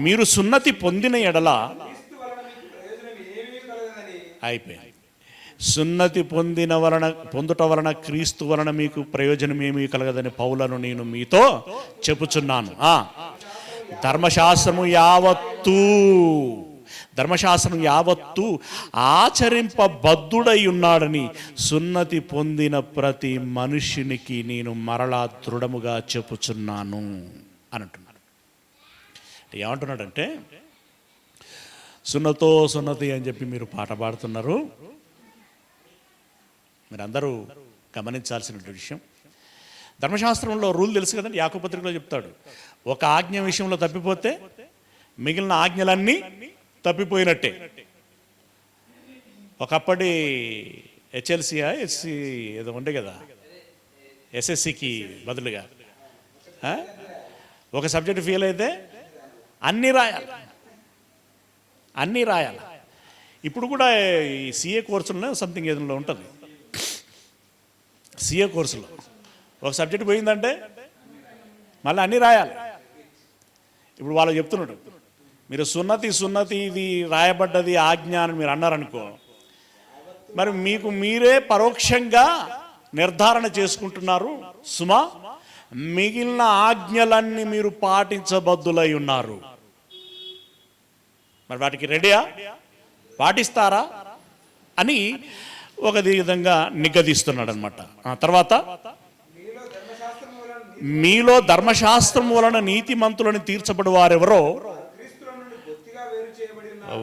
మీరు సున్నతి పొందిన ఎడల అయిపోయింది. సున్నతి పొందుట వలన క్రీస్తు వలన మీకు ప్రయోజనం ఏమీ కలగదని పౌలను నేను మీతో చెప్పుచున్నాను. ధర్మశాస్త్రము యావత్తు ధర్మశాస్త్రం యావత్తు ఆచరింపబద్ధుడై ఉన్నాడని సున్నతి పొందిన ప్రతి మనుష్యునికి నేను మరలా దృఢముగా చెప్పుచున్నాను అని అంటున్నాడు. ఏమంటున్నాడంటే, సున్నతో సున్నతి అని చెప్పి మీరు పాట పాడుతున్నారు. మీరందరూ గమనించాల్సిన విషయం, ధర్మశాస్త్రంలో రూల్ తెలుసు కదండి. యాకోబు పత్రికలో చెప్తాడు, ఒక ఆజ్ఞ విషయంలో తప్పిపోతే మిగిలిన ఆజ్ఞలన్నీ తప్పిపోయినట్టే. ఒకప్పటి హెచ్ఎల్సియా ఎస్సి ఏదో ఉండే కదా, ఎస్ఎస్సికి బదులుగా ఒక సబ్జెక్ట్ ఫెయిల్ అయితే అన్నీ రాయాలి. ఇప్పుడు కూడా ఈ సిఏ కోర్సులో సంథింగ్ ఏదో ఉంటుంది. సిఏ కోర్సులో ఒక సబ్జెక్ట్ పోయిందంటే మళ్ళీ అన్నీ రాయాలి. ఇప్పుడు వాళ్ళు చెప్తున్నాడు, మీరు సున్నతి ఇది రాయబడ్డది ఆజ్ఞ అని మీరు అన్నారనుకో, మరి మీకు మీరే పరోక్షంగా నిర్ధారణ చేసుకుంటున్నారు సుమా, మిగిలిన ఆజ్ఞలన్నీ మీరు పాటించబద్దులై ఉన్నారు. మరి వాటికి రెడీయా, పాటిస్తారా అని ఒక విధంగా నిగదిస్తున్నాడు అనమాట. తర్వాత, మీలో ధర్మశాస్త్రం వలన నీతిమంతులను తీర్చబడి వారెవరో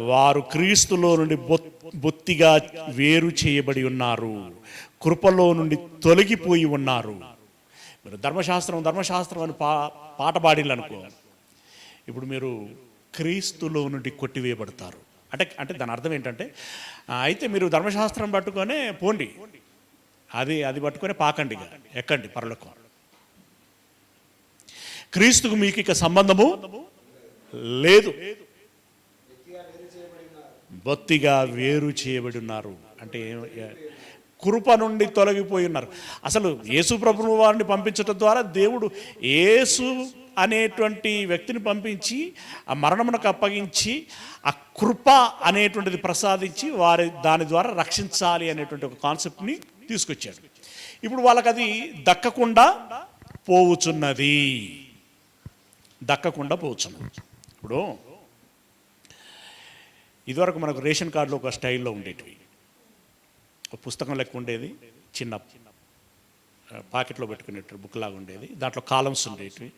వారు క్రీస్తులో నుండి బొత్తిగా వేరు చేయబడి ఉన్నారు, కృపలో నుండి తొలగిపోయి ఉన్నారు. మీరు ధర్మశాస్త్రం అని పాట పాడిల్లనుకో, ఇప్పుడు మీరు క్రీస్తులో నుండి కొట్టివేయబడతారు. అంటే దాని అర్థం ఏంటంటే, అయితే మీరు ధర్మశాస్త్రం పట్టుకొనే పోండి, అది పట్టుకొని పాకండి, ఎక్కండి పరలోకం. క్రీస్తుకు మీకు ఇక సంబంధము లేదు, బొత్తిగా వేరు చేయబడి ఉన్నారు. అంటే కృప నుండి తొలగిపోయి ఉన్నారు. అసలు యేసు ప్రభువు వారిని పంపించడం ద్వారా దేవుడు యేసు అనేటువంటి వ్యక్తిని పంపించి ఆ మరణమునకు అప్పగించి ఆ కృప అనేటువంటిది ప్రసాదించి దాని ద్వారా రక్షించాలి అనేటువంటి ఒక కాన్సెప్ట్ని తీసుకొచ్చాడు. ఇప్పుడు వాళ్ళకి అది దక్కకుండా పోవుచున్నది. ఇప్పుడు ఇదివరకు మనకు రేషన్ కార్డులో ఒక స్టైల్లో ఉండేటివి, ఒక పుస్తకం లెక్క ఉండేది, చిన్న పాకెట్లో పెట్టుకునేటువంటి బుక్ లాగా ఉండేది. దాంట్లో కాలమ్స్ ఉండేటివి,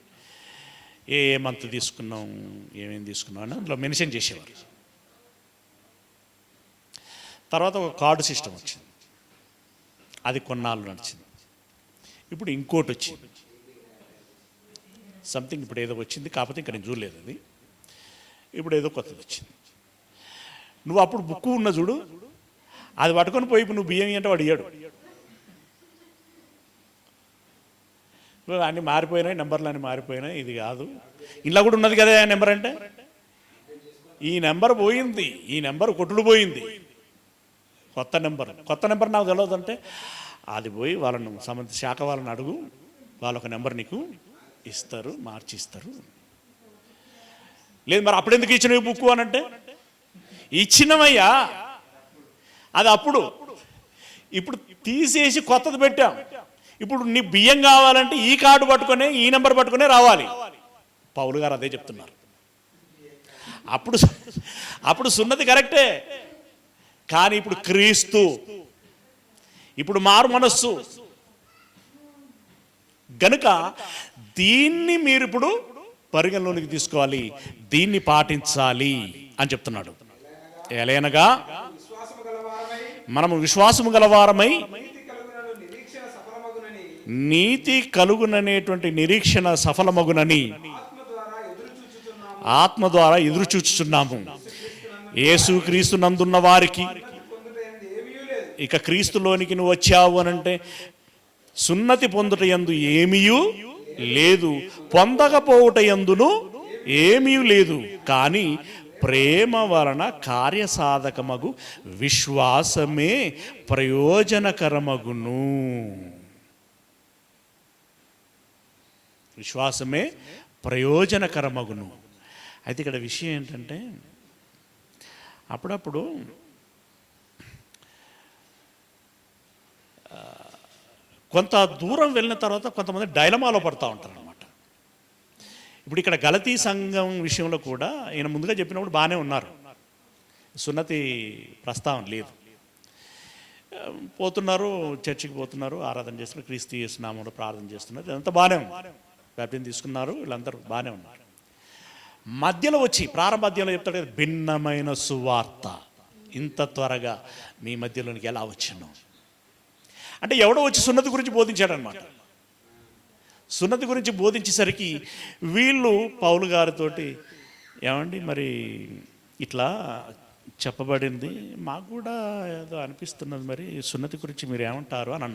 ఏ మంత్ తీసుకున్నాం, ఏమేమి తీసుకున్నాం అని అందులో మెన్షన్ చేసేవారు. తర్వాత ఒక కార్డు సిస్టమ్ వచ్చింది, అది కొన్నాళ్ళు నడిచింది. ఇప్పుడు ఇంకోటి వచ్చింది సంథింగ్, ఇప్పుడు ఏదో వచ్చింది, కాకపోతే ఇంకా నేను చూడలేదు అది. ఇప్పుడు ఏదో కొత్తది వచ్చింది. నువ్వు అప్పుడు బుక్ ఉన్న చూడు, అది పట్టుకొని పోయి నువ్వు బియ్యం అంటే వాడు ఇయ్యాడు. అన్నీ మారిపోయినాయి, నెంబర్లు అన్నీ మారిపోయినాయి, ఇది కాదు. ఇలా కూడా ఉన్నది కదా నెంబర్ అంటే, ఈ నెంబర్ పోయింది, ఈ నెంబర్ కొట్టుడు పోయింది, కొత్త నెంబర్ నాకు తెలియదు అంటే అది పోయి వాళ్ళను సంబంధించిన శాఖ వాళ్ళని అడుగు, వాళ్ళు ఒక నెంబర్ నీకు ఇస్తారు, మార్చిస్తారు. లేదు మరి అప్పుడెందుకు ఇచ్చినవి బుక్ అని అంటే, ఇచ్చినవయ్యా అది అప్పుడు, ఇప్పుడు తీసేసి కొత్తది పెట్టాం. ఇప్పుడు నీ బియ్యం కావాలంటే ఈ కార్డు పట్టుకునే, ఈ నెంబర్ పట్టుకునే రావాలి. పౌలు గారు అదే చెప్తున్నారు. అప్పుడు సున్నతి కరెక్టే, కానీ ఇప్పుడు క్రీస్తు, ఇప్పుడు మారు మనస్సు గనుక దీన్ని మీరు ఇప్పుడు పరిగణలోనికి తీసుకోవాలి, దీన్ని పాటించాలి అని చెప్తున్నాడు. ఎలయనగా మనము విశ్వాసము గలవారమై నీతి కలుగుననేటువంటి నిరీక్షణ సఫలమగునని ఆత్మ ద్వారా ఎదురు చూచుచున్నాము. యేసు క్రీస్తు నందున్న వారికి ఇక క్రీస్తులోనికి నువ్వు వచ్చావు అనంటే సున్నతి పొందుట యందు ఏమీయూ లేదు, పొందకపోవుట యందును ఏమీ లేదు, కానీ ప్రేమ వలన కార్యసాధకమగు విశ్వాసమే ప్రయోజనకరమగును. విశ్వాసమే ప్రయోజనకరమగును. అయితే ఇక్కడ విషయం ఏంటంటే, అప్పుడప్పుడు కొంత దూరం వెళ్ళిన తర్వాత కొంతమంది డైలమాలో పడుతూ ఉంటారు అన్నమాట. ఇప్పుడు ఇక్కడ గలతీ సంఘం విషయంలో కూడా ఈయన ముందుగా చెప్పినప్పుడు బాగానే ఉన్నారు, సున్నతి ప్రస్తావన లేదు. పోతున్నారు, చర్చికి పోతున్నారు, ఆరాధన చేస్తున్నారు, క్రీస్తు యేసు నామములో ప్రార్థన చేస్తున్నారు, ఇదంతా బాగానే ఉంది. బ్యాప్టిజం తీసుకున్నారు, వీళ్ళందరూ బాగానే ఉన్నారు. మధ్యలో వచ్చి ప్రారంభాధ్యాయంలో చెప్తాడు కదా, భిన్నమైన సువార్త ఇంత త్వరగా మీ మధ్యలోనికి ఎలా వచ్చాను అంటే, ఎవడో వచ్చి సున్నతి గురించి బోధించాడనమాట. సున్నతి గురించి బోధించేసరికి వీళ్ళు పౌలు గారితోటి, ఏమండి మరి ఇట్లా చెప్పబడింది, మాకు కూడా ఏదో అనిపిస్తున్నది, మరి సున్నతి గురించి మీరు ఏమంటారు అని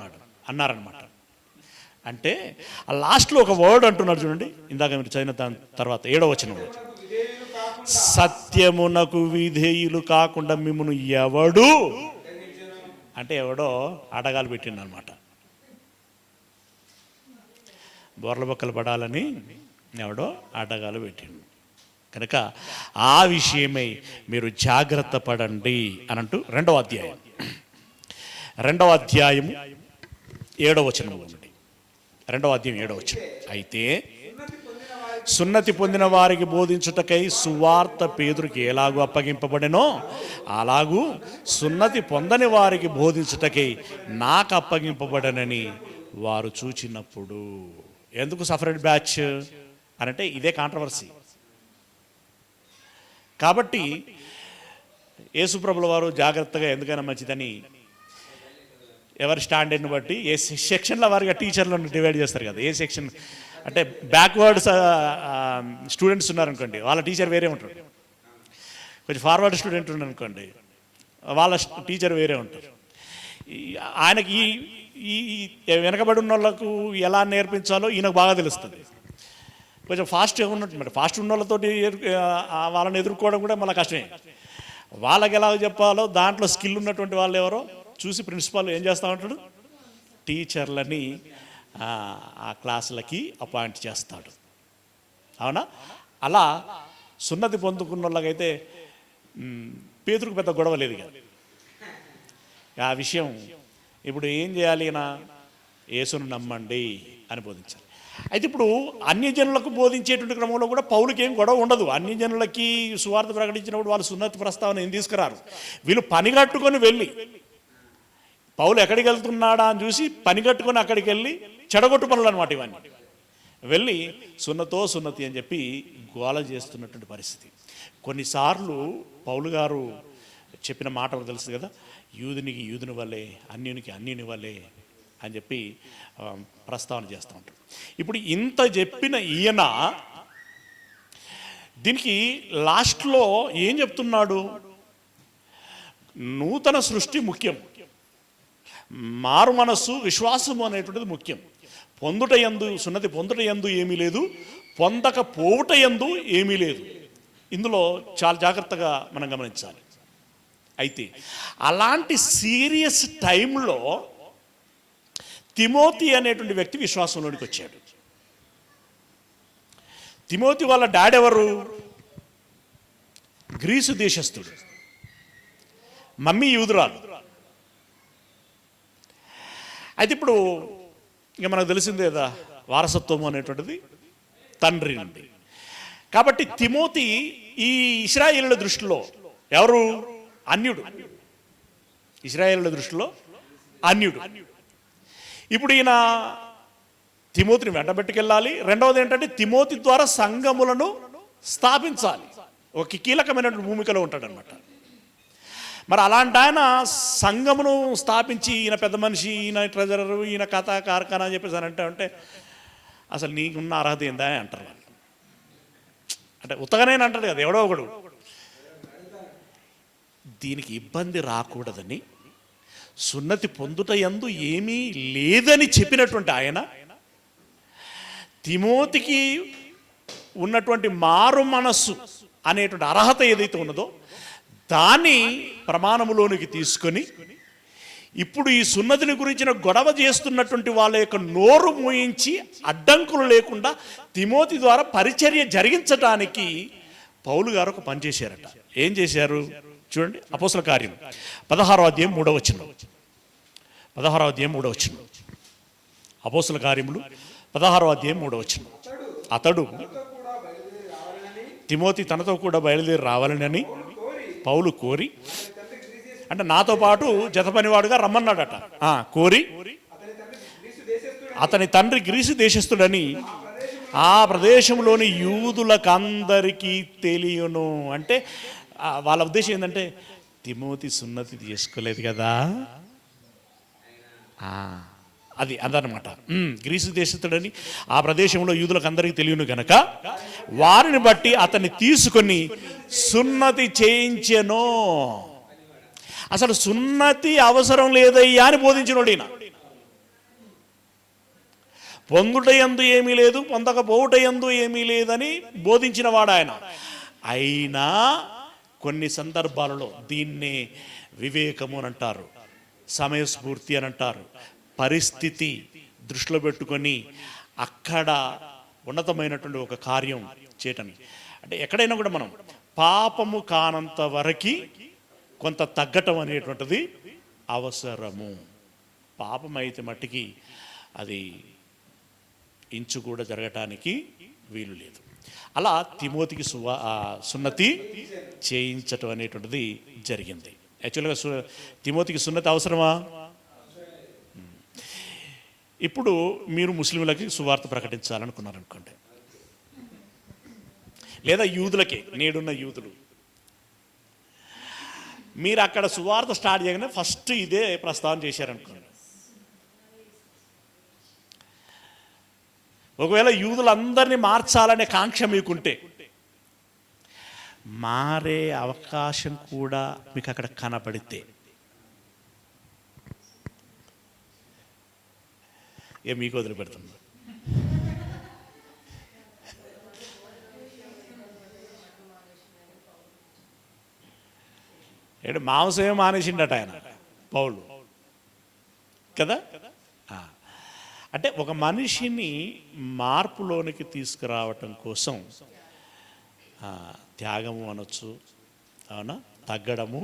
అన్నారనమాట. అంటే ఆ లాస్ట్లో ఒక వర్డ్ అంటున్నారు చూడండి, ఇందాక మీరు చదివిన దాని తర్వాత 7వ వచనంలో, సత్యమునకు విధేయులు కాకుండా మిమ్మల్ని ఎవడు అంటే, ఎవడో ఆటగాలు పెట్టిండు అనమాట. బోర్ల బొక్కలు పడాలని ఎవడో ఆటగాలు పెట్టిండు. కనుక ఆ విషయమై మీరు జాగ్రత్త పడండి అని అంటూ 2వ అధ్యాయం 7వ వచనంలో ఉంది. 2వ అధ్యాయం 7వ వచనం, అయితే సున్నతి పొందిన వారికి బోధించుటకై సువార్త పేతురుకి ఎలాగూ అప్పగింపబడెనో, అలాగూ సున్నతి పొందని వారికి బోధించుటకై నాకు అప్పగింపబడనని వారు చూచినప్పుడు. ఎందుకు సపరేట్ బ్యాచ్ అనంటే ఇదే కాంట్రవర్సీ. కాబట్టి యేసుప్రభుల వారు జాగ్రత్తగా, ఎందుకైనా మంచిదని ఎవరి స్టాండర్డ్ని బట్టి ఏ సెక్షన్ల వారిగా టీచర్లను డివైడ్ చేస్తారు కదా. ఏ సెక్షన్ అంటే బ్యాక్వర్డ్స్ స్టూడెంట్స్ ఉన్నారనుకోండి, వాళ్ళ టీచర్ వేరే ఉంటారు. కొంచెం ఫార్వర్డ్ స్టూడెంట్ ఉన్నారనుకోండి, వాళ్ళ టీచర్ వేరే ఉంటారు. ఆయనకి ఈ వెనకబడి ఉన్న వాళ్ళకు ఎలా నేర్పించాలో ఈయనకు బాగా తెలుస్తుంది. కొంచెం ఫాస్ట్గా ఉన్నట్టు, మరి ఫాస్ట్ ఉన్న వాళ్ళతో వాళ్ళని ఎదుర్కోవడం కూడా మళ్ళీ కష్టమే. వాళ్ళకి ఎలా చెప్పాలో దాంట్లో స్కిల్ ఉన్నటువంటి వాళ్ళు ఎవరో చూసి ప్రిన్సిపాల్ ఏం చేస్తూ ఉంటాడు, టీచర్లని ఆ క్లాసులకి అపాయింట్ చేస్తాడు. అవునా? అలా సున్నతి పొందుకున్న వాళ్ళకైతే పేతురుకు పెద్ద గొడవ లేదు కదా. ఆ విషయం ఇప్పుడు ఏం చేయాలి, ఈయన యేసును నమ్మండి అని బోధించాలి. అయితే ఇప్పుడు అన్యజనులకు బోధించేటువంటి క్రమంలో కూడా పౌలుకి ఏం గొడవ ఉండదు. అన్యజనులకి సువార్త ప్రకటించినప్పుడు వాళ్ళు సున్నతి ప్రస్తావన ఏం తీసుకురారు. వీళ్ళు పని కట్టుకొని వెళ్ళి, పౌలు ఎక్కడికి వెళ్తున్నాడా అని చూసి పని కట్టుకొని అక్కడికి వెళ్ళి చెడగొట్టు పనులు అనమాట ఇవన్నీ. వెళ్ళి సున్నతి అని చెప్పి గోల చేస్తున్నటువంటి పరిస్థితి. కొన్నిసార్లు పౌలు గారు చెప్పిన మాట తెలుసు కదా, యూదునికి యూదుని వల్లే, అన్యునికి అన్యుని వల్లే అని చెప్పి ప్రస్తావన చేస్తూ ఉంటాడు. ఇప్పుడు ఇంత చెప్పిన ఈయన దీనికి లాస్ట్లో ఏం చెప్తున్నాడు, నూతన సృష్టి ముఖ్యం, మారు మనస్సు విశ్వాసము అనేటువంటిది ముఖ్యం. పొందుట యందు, సున్నతి పొందుట యందు ఏమీ లేదు, పొందకపోవుట యందు ఏమీ లేదు. ఇందులో చాలా జాగ్రత్తగా మనం గమనించాలి. అయితే అలాంటి సీరియస్ టైంలో తిమోతి అనేటువంటి వ్యక్తి విశ్వాసంలోనికి వచ్చాడు. తిమోతి వాళ్ళ డాడీ ఎవరు? గ్రీసు దేశస్థుడు, మమ్మీ యూదురాలు. అయితే ఇప్పుడు ఇక మనకు తెలిసిందే కదా, వారసత్వం అనేటువంటిది తండ్రి నుండి. కాబట్టి తిమోతి ఈ ఇశ్రాయేలుల దృష్టిలో ఎవరు? అన్యుడు. ఇశ్రాయేలుల దృష్టిలో అన్యుడు. ఇప్పుడు ఈయన తిమోతిని వెంటబెట్టుకెళ్ళాలి. రెండవది ఏంటంటే తిమోతి ద్వారా సంఘములను స్థాపించాలి. ఒక కీలకమైనటువంటి భూమికలో ఉంటాడనమాట. మరి అలాంటి ఆయన సంఘమును స్థాపించి, ఈయన పెద్ద మనిషి, ఈయన ట్రెజరరు, ఈయన కథ కార్ఖానా అని చెప్పేసి అని అంటే అసలు నీకున్న అర్హత ఏందా అంటారు వాళ్ళు. అంటే ఉత్తగానే అంటాడు కదా ఎవడో ఒకడు. దీనికి ఇబ్బంది రాకూడదని సున్నతి పొందుట యందు ఏమీ లేదని చెప్పినటువంటి ఆయన తిమోతికి ఉన్నటువంటి మారు మనస్సు అనేటువంటి అర్హత ఏదైతే ఉన్నదో దాన్ని ప్రమాణములోనికి తీసుకొని ఇప్పుడు ఈ సున్నతిని గురించిన గొడవ చేస్తున్నటువంటి వాళ్ళ యొక్క నోరు మూయించి అడ్డంకులు లేకుండా తిమోతి ద్వారా పరిచర్య జరిగించడానికి పౌలు గారు ఒక పని చేశారట. ఏం చేశారు చూడండి, అపోస్తల కార్యం 16వ అధ్యాయం 3వ వచనం. 16వ అధ్యాయం 3వ వచనం. అపోస్తల కార్యములు 16వ అధ్యాయం 3వ వచనం. అతడు తిమోతి తనతో కూడా బయలుదేరి రావాలని పౌలు కోరి, అంటే నాతో పాటు జత పనివాడుగా రమ్మన్నాడట. కోరి అతని తండ్రి గ్రీసు దేశస్థుడని ఆ ప్రదేశంలోని యూదులకందరికీ తెలియను. అంటే వాళ్ళ ఉద్దేశం ఏంటంటే, తిమోతి సున్నతి చేసుకోలేదు కదా, అదనమాట. గ్రీసు దేశస్థుడని ఆ ప్రదేశంలో యూదులకు అందరికీ తెలియను గనక వారిని బట్టి అతన్ని తీసుకొని సున్నతి చేయించెను. అసలు సున్నతి అవసరం లేదయ్యా అని బోధించినోడు ఈయన. పొందుటయందు ఏమీ లేదు, పొందకపోవుటయందు ఏమీ లేదని బోధించిన వాడు ఆయన. అయినా కొన్ని సందర్భాలలో దీన్నే వివేకము అని అంటారు, సమయస్ఫూర్తి అని అంటారు. పరిస్థితి దృష్టిలో పెట్టుకొని అక్కడ ఉన్నతమైనటువంటి ఒక కార్యం చేయటం. అంటే ఎక్కడైనా కూడా మనం పాపము కానంత వరకు కొంత తగ్గటం అనేటువంటిది అవసరము. పాపం అయితే మట్టికి అది ఇంచు కూడా జరగటానికి వీలు లేదు. అలా తిమోతికి సున్నతి చేయించటం అనేటువంటిది జరిగింది. యాక్చువల్గా తిమోతికి సున్నతి అవసరమా? ఇప్పుడు మీరు ముస్లింలకి సువార్త ప్రకటించాలనుకున్నారనుకోండి, లేదా యూదులకే, నేడున్న యూదులు, మీరు అక్కడ సువార్త స్టార్ట్ చేయగానే ఫస్ట్ ఇదే ప్రస్తావన చేశారనుకోండి. ఒకవేళ యూదులందరినీ మార్చాలనే కాంక్ష మీకుంటే మారే అవకాశం కూడా మీకు అక్కడ కనపడితే మీకు వదిలిపెడుతున్నా. మాంసమే మానేసిండట ఆయన, పౌలు కదా. అంటే ఒక మనిషిని మార్పులోనికి తీసుకురావటం కోసం త్యాగము అనొచ్చు, అవునా, తగ్గడము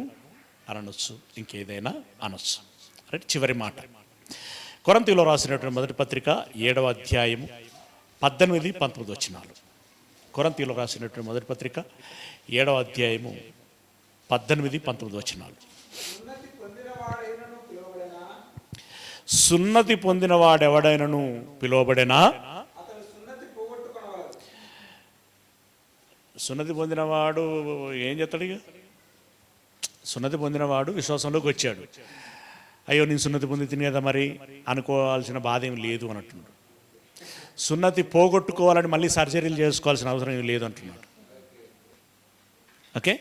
అనొచ్చు, ఇంకేదైనా అనొచ్చు. రైట్. చివరి మాట కొరింథీయులో రాసినటువంటి మొదటి పత్రిక 7వ అధ్యాయము 18-19 వచనాలు. కొరింథీయులో రాసినటువంటి మొదటి పత్రిక 7వ అధ్యాయము 18-19 వచనాలు. సున్నతి పొందిన వాడెవడైనను పిలువబడేనా, సున్నతి పొందినవాడు ఏం చేస్తాడు? ఇక సున్నతి పొందినవాడు విశ్వాసంలోకి వచ్చాడు. అయ్యో నేను సున్నతి పొంది తిని కదా మరి అనుకోవాల్సిన బాధ ఏమి లేదు అని అంటున్నాడు. సున్నతి పోగొట్టుకోవాలని మళ్ళీ సర్జరీలు చేసుకోవాల్సిన అవసరం ఏమి లేదు అంటున్నాడు. ఓకే.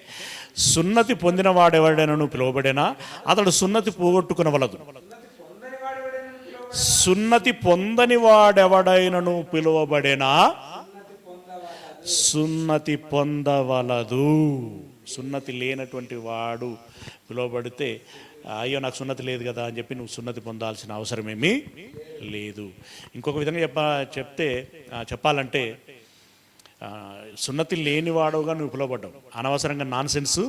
సున్నతి పొందిన వాడెవడైనను పిలువబడేనా అతడు సున్నతి పోగొట్టుకునవలదు. సున్నతి పొందని వాడెవడైనను పిలువబడేనా సున్నతి పొందవలదు. సున్నతి లేనటువంటి వాడు పిలువబడితే అయ్యో నాకు సున్నతి లేదు కదా అని చెప్పి నువ్వు సున్నతి పొందాల్సిన అవసరం ఏమీ లేదు. ఇంకొక విధంగా చెప్పాలంటే సున్నతి లేనివాడుగా నువ్వు పిలువబడ్డావు. అనవసరంగా నాన్ సెన్స్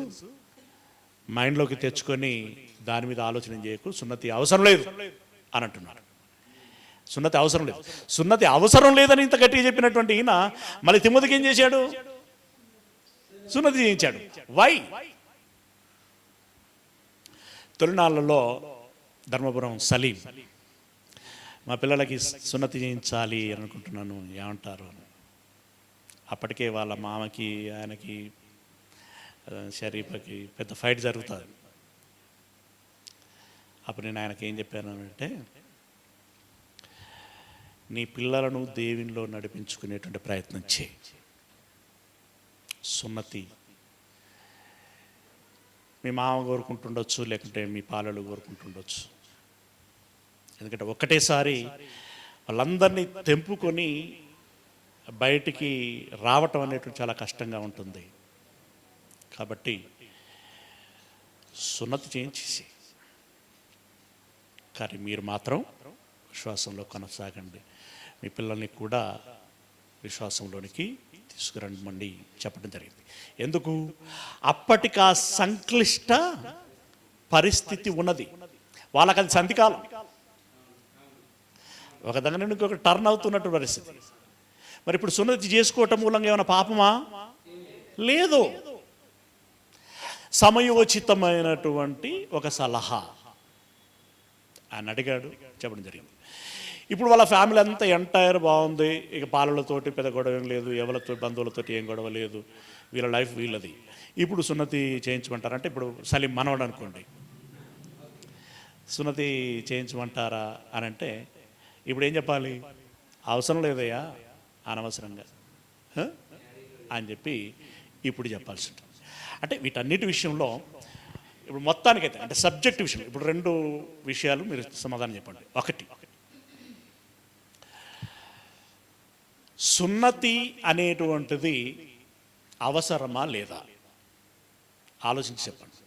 మైండ్లోకి తెచ్చుకొని దాని మీద ఆలోచన చేయకు. సున్నతి అవసరం లేదు అని అంటున్నాడు. సున్నతి అవసరం లేదు. సున్నతి అవసరం లేదని ఇంత గట్టిగా చెప్పినటువంటి ఈయన మళ్ళీ తిమోతికి ఏం చేశాడు? సున్నతి చేయించాడు. వై? తొలినాళ్ళలో ధర్మపురం సలీం మా పిల్లలకి సున్నతి చేయించాలి అని అనుకుంటున్నాను, ఏమంటారు అని. అప్పటికే వాళ్ళ మామకి ఆయనకి షరీఫ్కి పెద్ద ఫైట్ జరుగుతుంది. అప్పుడు నేను ఆయనకి ఏం చెప్పాను అంటే, నీ పిల్లలను దేవునిలో నడిపించుకునేటువంటి ప్రయత్నం చేయి. సున్నతి మీ మామ కోరుకుంటుండొచ్చు, లేకుంటే మీ పాలలు కోరుకుంటుండొచ్చు. ఎందుకంటే ఒక్కటేసారి వాళ్ళందరినీ తెంపుకొని బయటికి రావటం అనేటువంటి చాలా కష్టంగా ఉంటుంది. కాబట్టి సున్నతి చేయించేసి, కానీ మీరు మాత్రం విశ్వాసంలో కొనసాగండి. మీ పిల్లల్ని కూడా విశ్వాసంలోనికి తీసుకురండి చెప్పడం జరిగింది. ఎందుకు? అప్పటికి ఆ సంక్లిష్ట పరిస్థితి ఉన్నది. వాళ్ళకి అది సంధికాలం, ఒక దగ్గర నుండి ఇంకొక టర్న్ అవుతున్నట్టు పరిస్థితి. మరి ఇప్పుడు సున్నతి చేసుకోవటం మూలంగా ఏమైనా పాపమా? లేదు. సమయోచితమైనటువంటి ఒక సలహా ఆయన అడిగాడు, చెప్పడం జరిగింది. ఇప్పుడు వాళ్ళ ఫ్యామిలీ అంతా ఎంటైర్ బాగుంది, ఇక పాలలతోటి పెద్ద గొడవ ఏం లేదు, ఎవరితో బంధువులతోటి ఏం గొడవ లేదు, వీళ్ళ లైఫ్ వీళ్ళది. ఇప్పుడు సున్నతి చేయించమంటారంటే, ఇప్పుడు సలీం మనవడు అనుకోండి, సున్నతి చేయించమంటారా అని అంటే ఇప్పుడు ఏం చెప్పాలి? అవసరం లేదయ్యా, అనవసరంగా అని చెప్పి ఇప్పుడు చెప్పాల్సి ఉంటుంది. అంటే వీటన్నిటి విషయంలో ఇప్పుడు మొత్తానికైతే అంటే సబ్జెక్ట్ విషయం ఇప్పుడు 2 విషయాలు మీరు సమాధానం చెప్పండి. ఒకటి, సున్నతి అనేటువంటిది అవసరమా లేదా? ఆలోచించి చెప్పండి.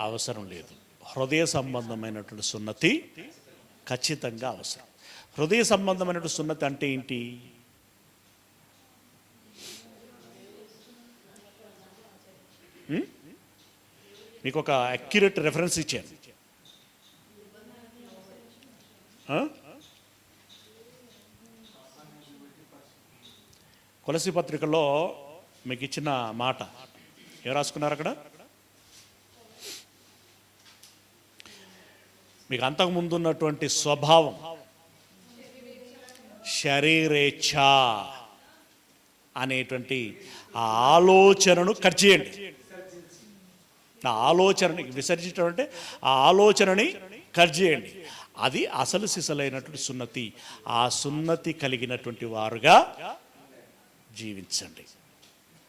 అవసరం లేదు. హృదయ సంబంధమైనటువంటి సున్నతి ఖచ్చితంగా అవసరం. హృదయ సంబంధమైనటువంటి సున్నతి అంటే ఏంటి? మీకు ఒక అక్యురేట్ రెఫరెన్స్ ఇచ్చాను. కొలసీ పత్రికలో మీకు ఇచ్చిన మాట ఏం రాసుకున్నారు అక్కడ? మీకు అంతకుముందు ఉన్నటువంటి స్వభావం శరీరేచ్ఛ అనేటువంటి ఆ ఆలోచనను కట్ చేయండి. ఆ ఆలోచనని విసర్జించడం అంటే ఆ ఆలోచనని కట్ చేయండి. అది అసలు సిసలైనటువంటి సున్నతి. ఆ సున్నతి కలిగినటువంటి వారుగా జీవించండి.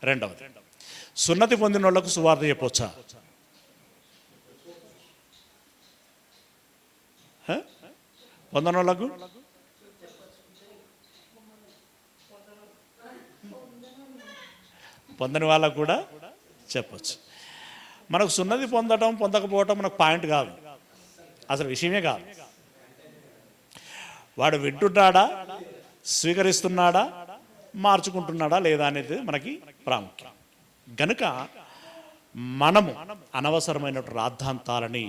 రెండవది, సున్నతి పొందిన వాళ్ళకు సువార్త చెప్పొచ్చా? పొందిన వాళ్ళకు పొందని వాళ్ళకు కూడా చెప్పచ్చు. మనకు సున్నతి పొందడం పొందకపోవటం మనకు పాయింట్ కాదు, అసలు విషయమే కాదు. వాడు వింటున్నాడా, స్వీకరిస్తున్నాడా, మార్చుకుంటున్నాడా లేదా అనేది మనకి ప్రాముఖ్యం. గనుక మనము అనవసరమైన రాద్ధాంతాలని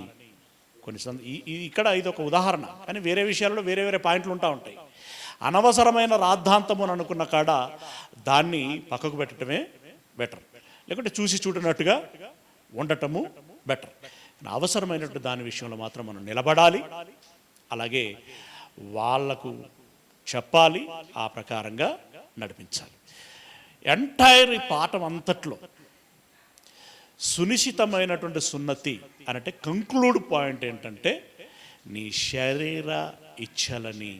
ఇక్కడ ఇది ఒక ఉదాహరణ, కానీ వేరే విషయాల్లో వేరే వేరే పాయింట్లు ఉంటాయి. అనవసరమైన రాద్ధాంతము అని అనుకున్న కాడ దాన్ని పక్కకు పెట్టడమే బెటర్, లేకుంటే చూసి చూడనట్టుగా ఉండటము బెటర్. అవసరమైనటువంటి దాని విషయంలో మాత్రం మనం నిలబడాలి, అలాగే వాళ్లకు చెప్పాలి, ఆ ప్రకారంగా నడిపించాలి. ఎంటైర్ ఈ పాఠం అంతట్లో సునిశ్చితమైనటువంటి సున్నతి అంటే కంక్లూడ్ పాయింట్ ఏంటంటే, నీ శరీర ఇచ్ఛలని,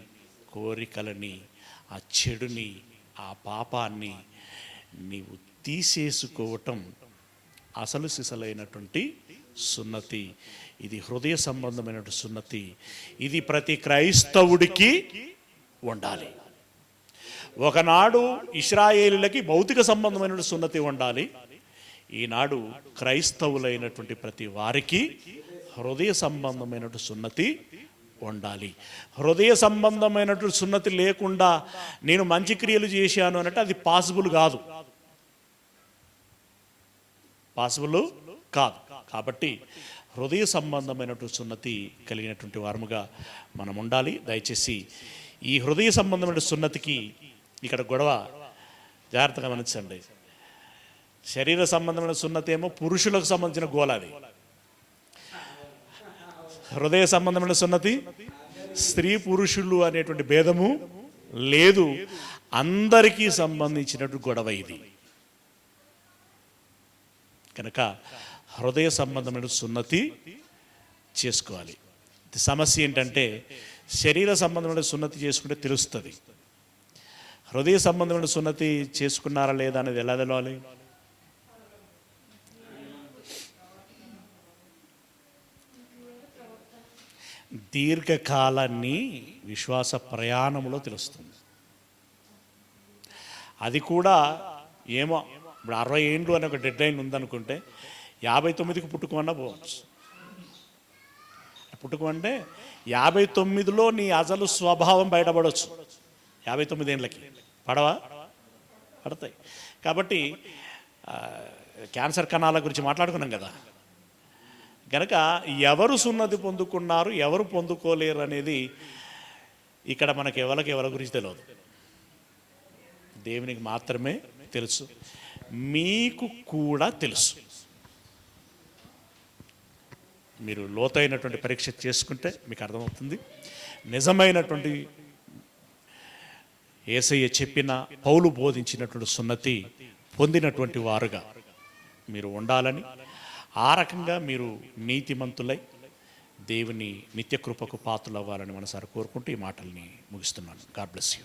కోరికలని, ఆ చెడుని, ఆ పాపాన్ని నీవు తీసేసుకోవటం అసలు సిసలైనటువంటి సున్నతి. ఇది హృదయ సంబంధమైనటువంటి సున్నతి. ఇది ప్రతి క్రైస్తవుడికి ఉండాలి. ఒకనాడు ఇశ్రాయేలులకి భౌతిక సంబంధమైన సున్నతి ఉండాలి, ఈనాడు క్రైస్తవులైనటువంటి ప్రతి వారికి హృదయ సంబంధమైనటువంటి సున్నతి ఉండాలి. హృదయ సంబంధమైనటువంటి సున్నతి లేకుండా నేను మంచి క్రియలు చేశాను అంటే అది పాసిబుల్ కాదు. కాబట్టి హృదయ సంబంధమైనటువంటి సున్నతి కలిగినటువంటి వారముగా మనం ఉండాలి. దయచేసి ఈ హృదయ సంబంధమైన సున్నతికి ఇక్కడ గొడవ జాగ్రత్తగా గమనించండి. శరీర సంబంధమైన సున్నతి ఏమో పురుషులకు సంబంధించిన గోలాది, హృదయ సంబంధమైన సున్నతి స్త్రీ పురుషులు అనేటువంటి భేదము లేదు, అందరికీ సంబంధించినటువంటి గొడవ ఇది. కనుక హృదయ సంబంధమైన సున్నతి చేసుకోవాలి. సమస్య ఏంటంటే శరీర సంబంధమైన సున్నతి చేసుకుంటే తెలుస్తుంది, హృదయ సంబంధమైన సున్నతి చేసుకున్నారా లేదా అనేది ఎలా తెలవాలి? దీర్ఘకాలాన్ని విశ్వాస ప్రయాణంలో తెలుస్తుంది. అది కూడా ఏమో ఇప్పుడు 60 ఏండ్లు అనే ఒక డెడ్ లైన్ ఉందనుకుంటే 59కి పుట్టుకోమన్నా పోవచ్చు. పుట్టుకోమంటే 59లో నీ అసలు స్వభావం బయటపడవచ్చు. 59 ఏండ్లకి పడతాయి. కాబట్టి క్యాన్సర్ కణాల గురించి మాట్లాడుకున్నాం కదా, కనుక ఎవరు సున్నతి పొందుకున్నారు ఎవరు పొందుకోలేరు అనేది ఇక్కడ మనకి ఎవరి గురించి తెలియదు. దేవునికి మాత్రమే తెలుసు, మీకు కూడా తెలుసు. మీరు లోతైనటువంటి పరీక్ష చేసుకుంటే మీకు అర్థమవుతుంది. నిజమైనటువంటి యేసయ్య చెప్పిన, పౌలు బోధించినటువంటి సున్నతి పొందినటువంటి వారుగా మీరు ఉండాలని, ఆ రకంగా మీరు నీతిమంతులై దేవుని నిత్యకృపకు పాత్రలు అవ్వాలని మనసారి కోరుకుంటూ ఈ మాటల్ని ముగిస్తున్నాను. God bless you.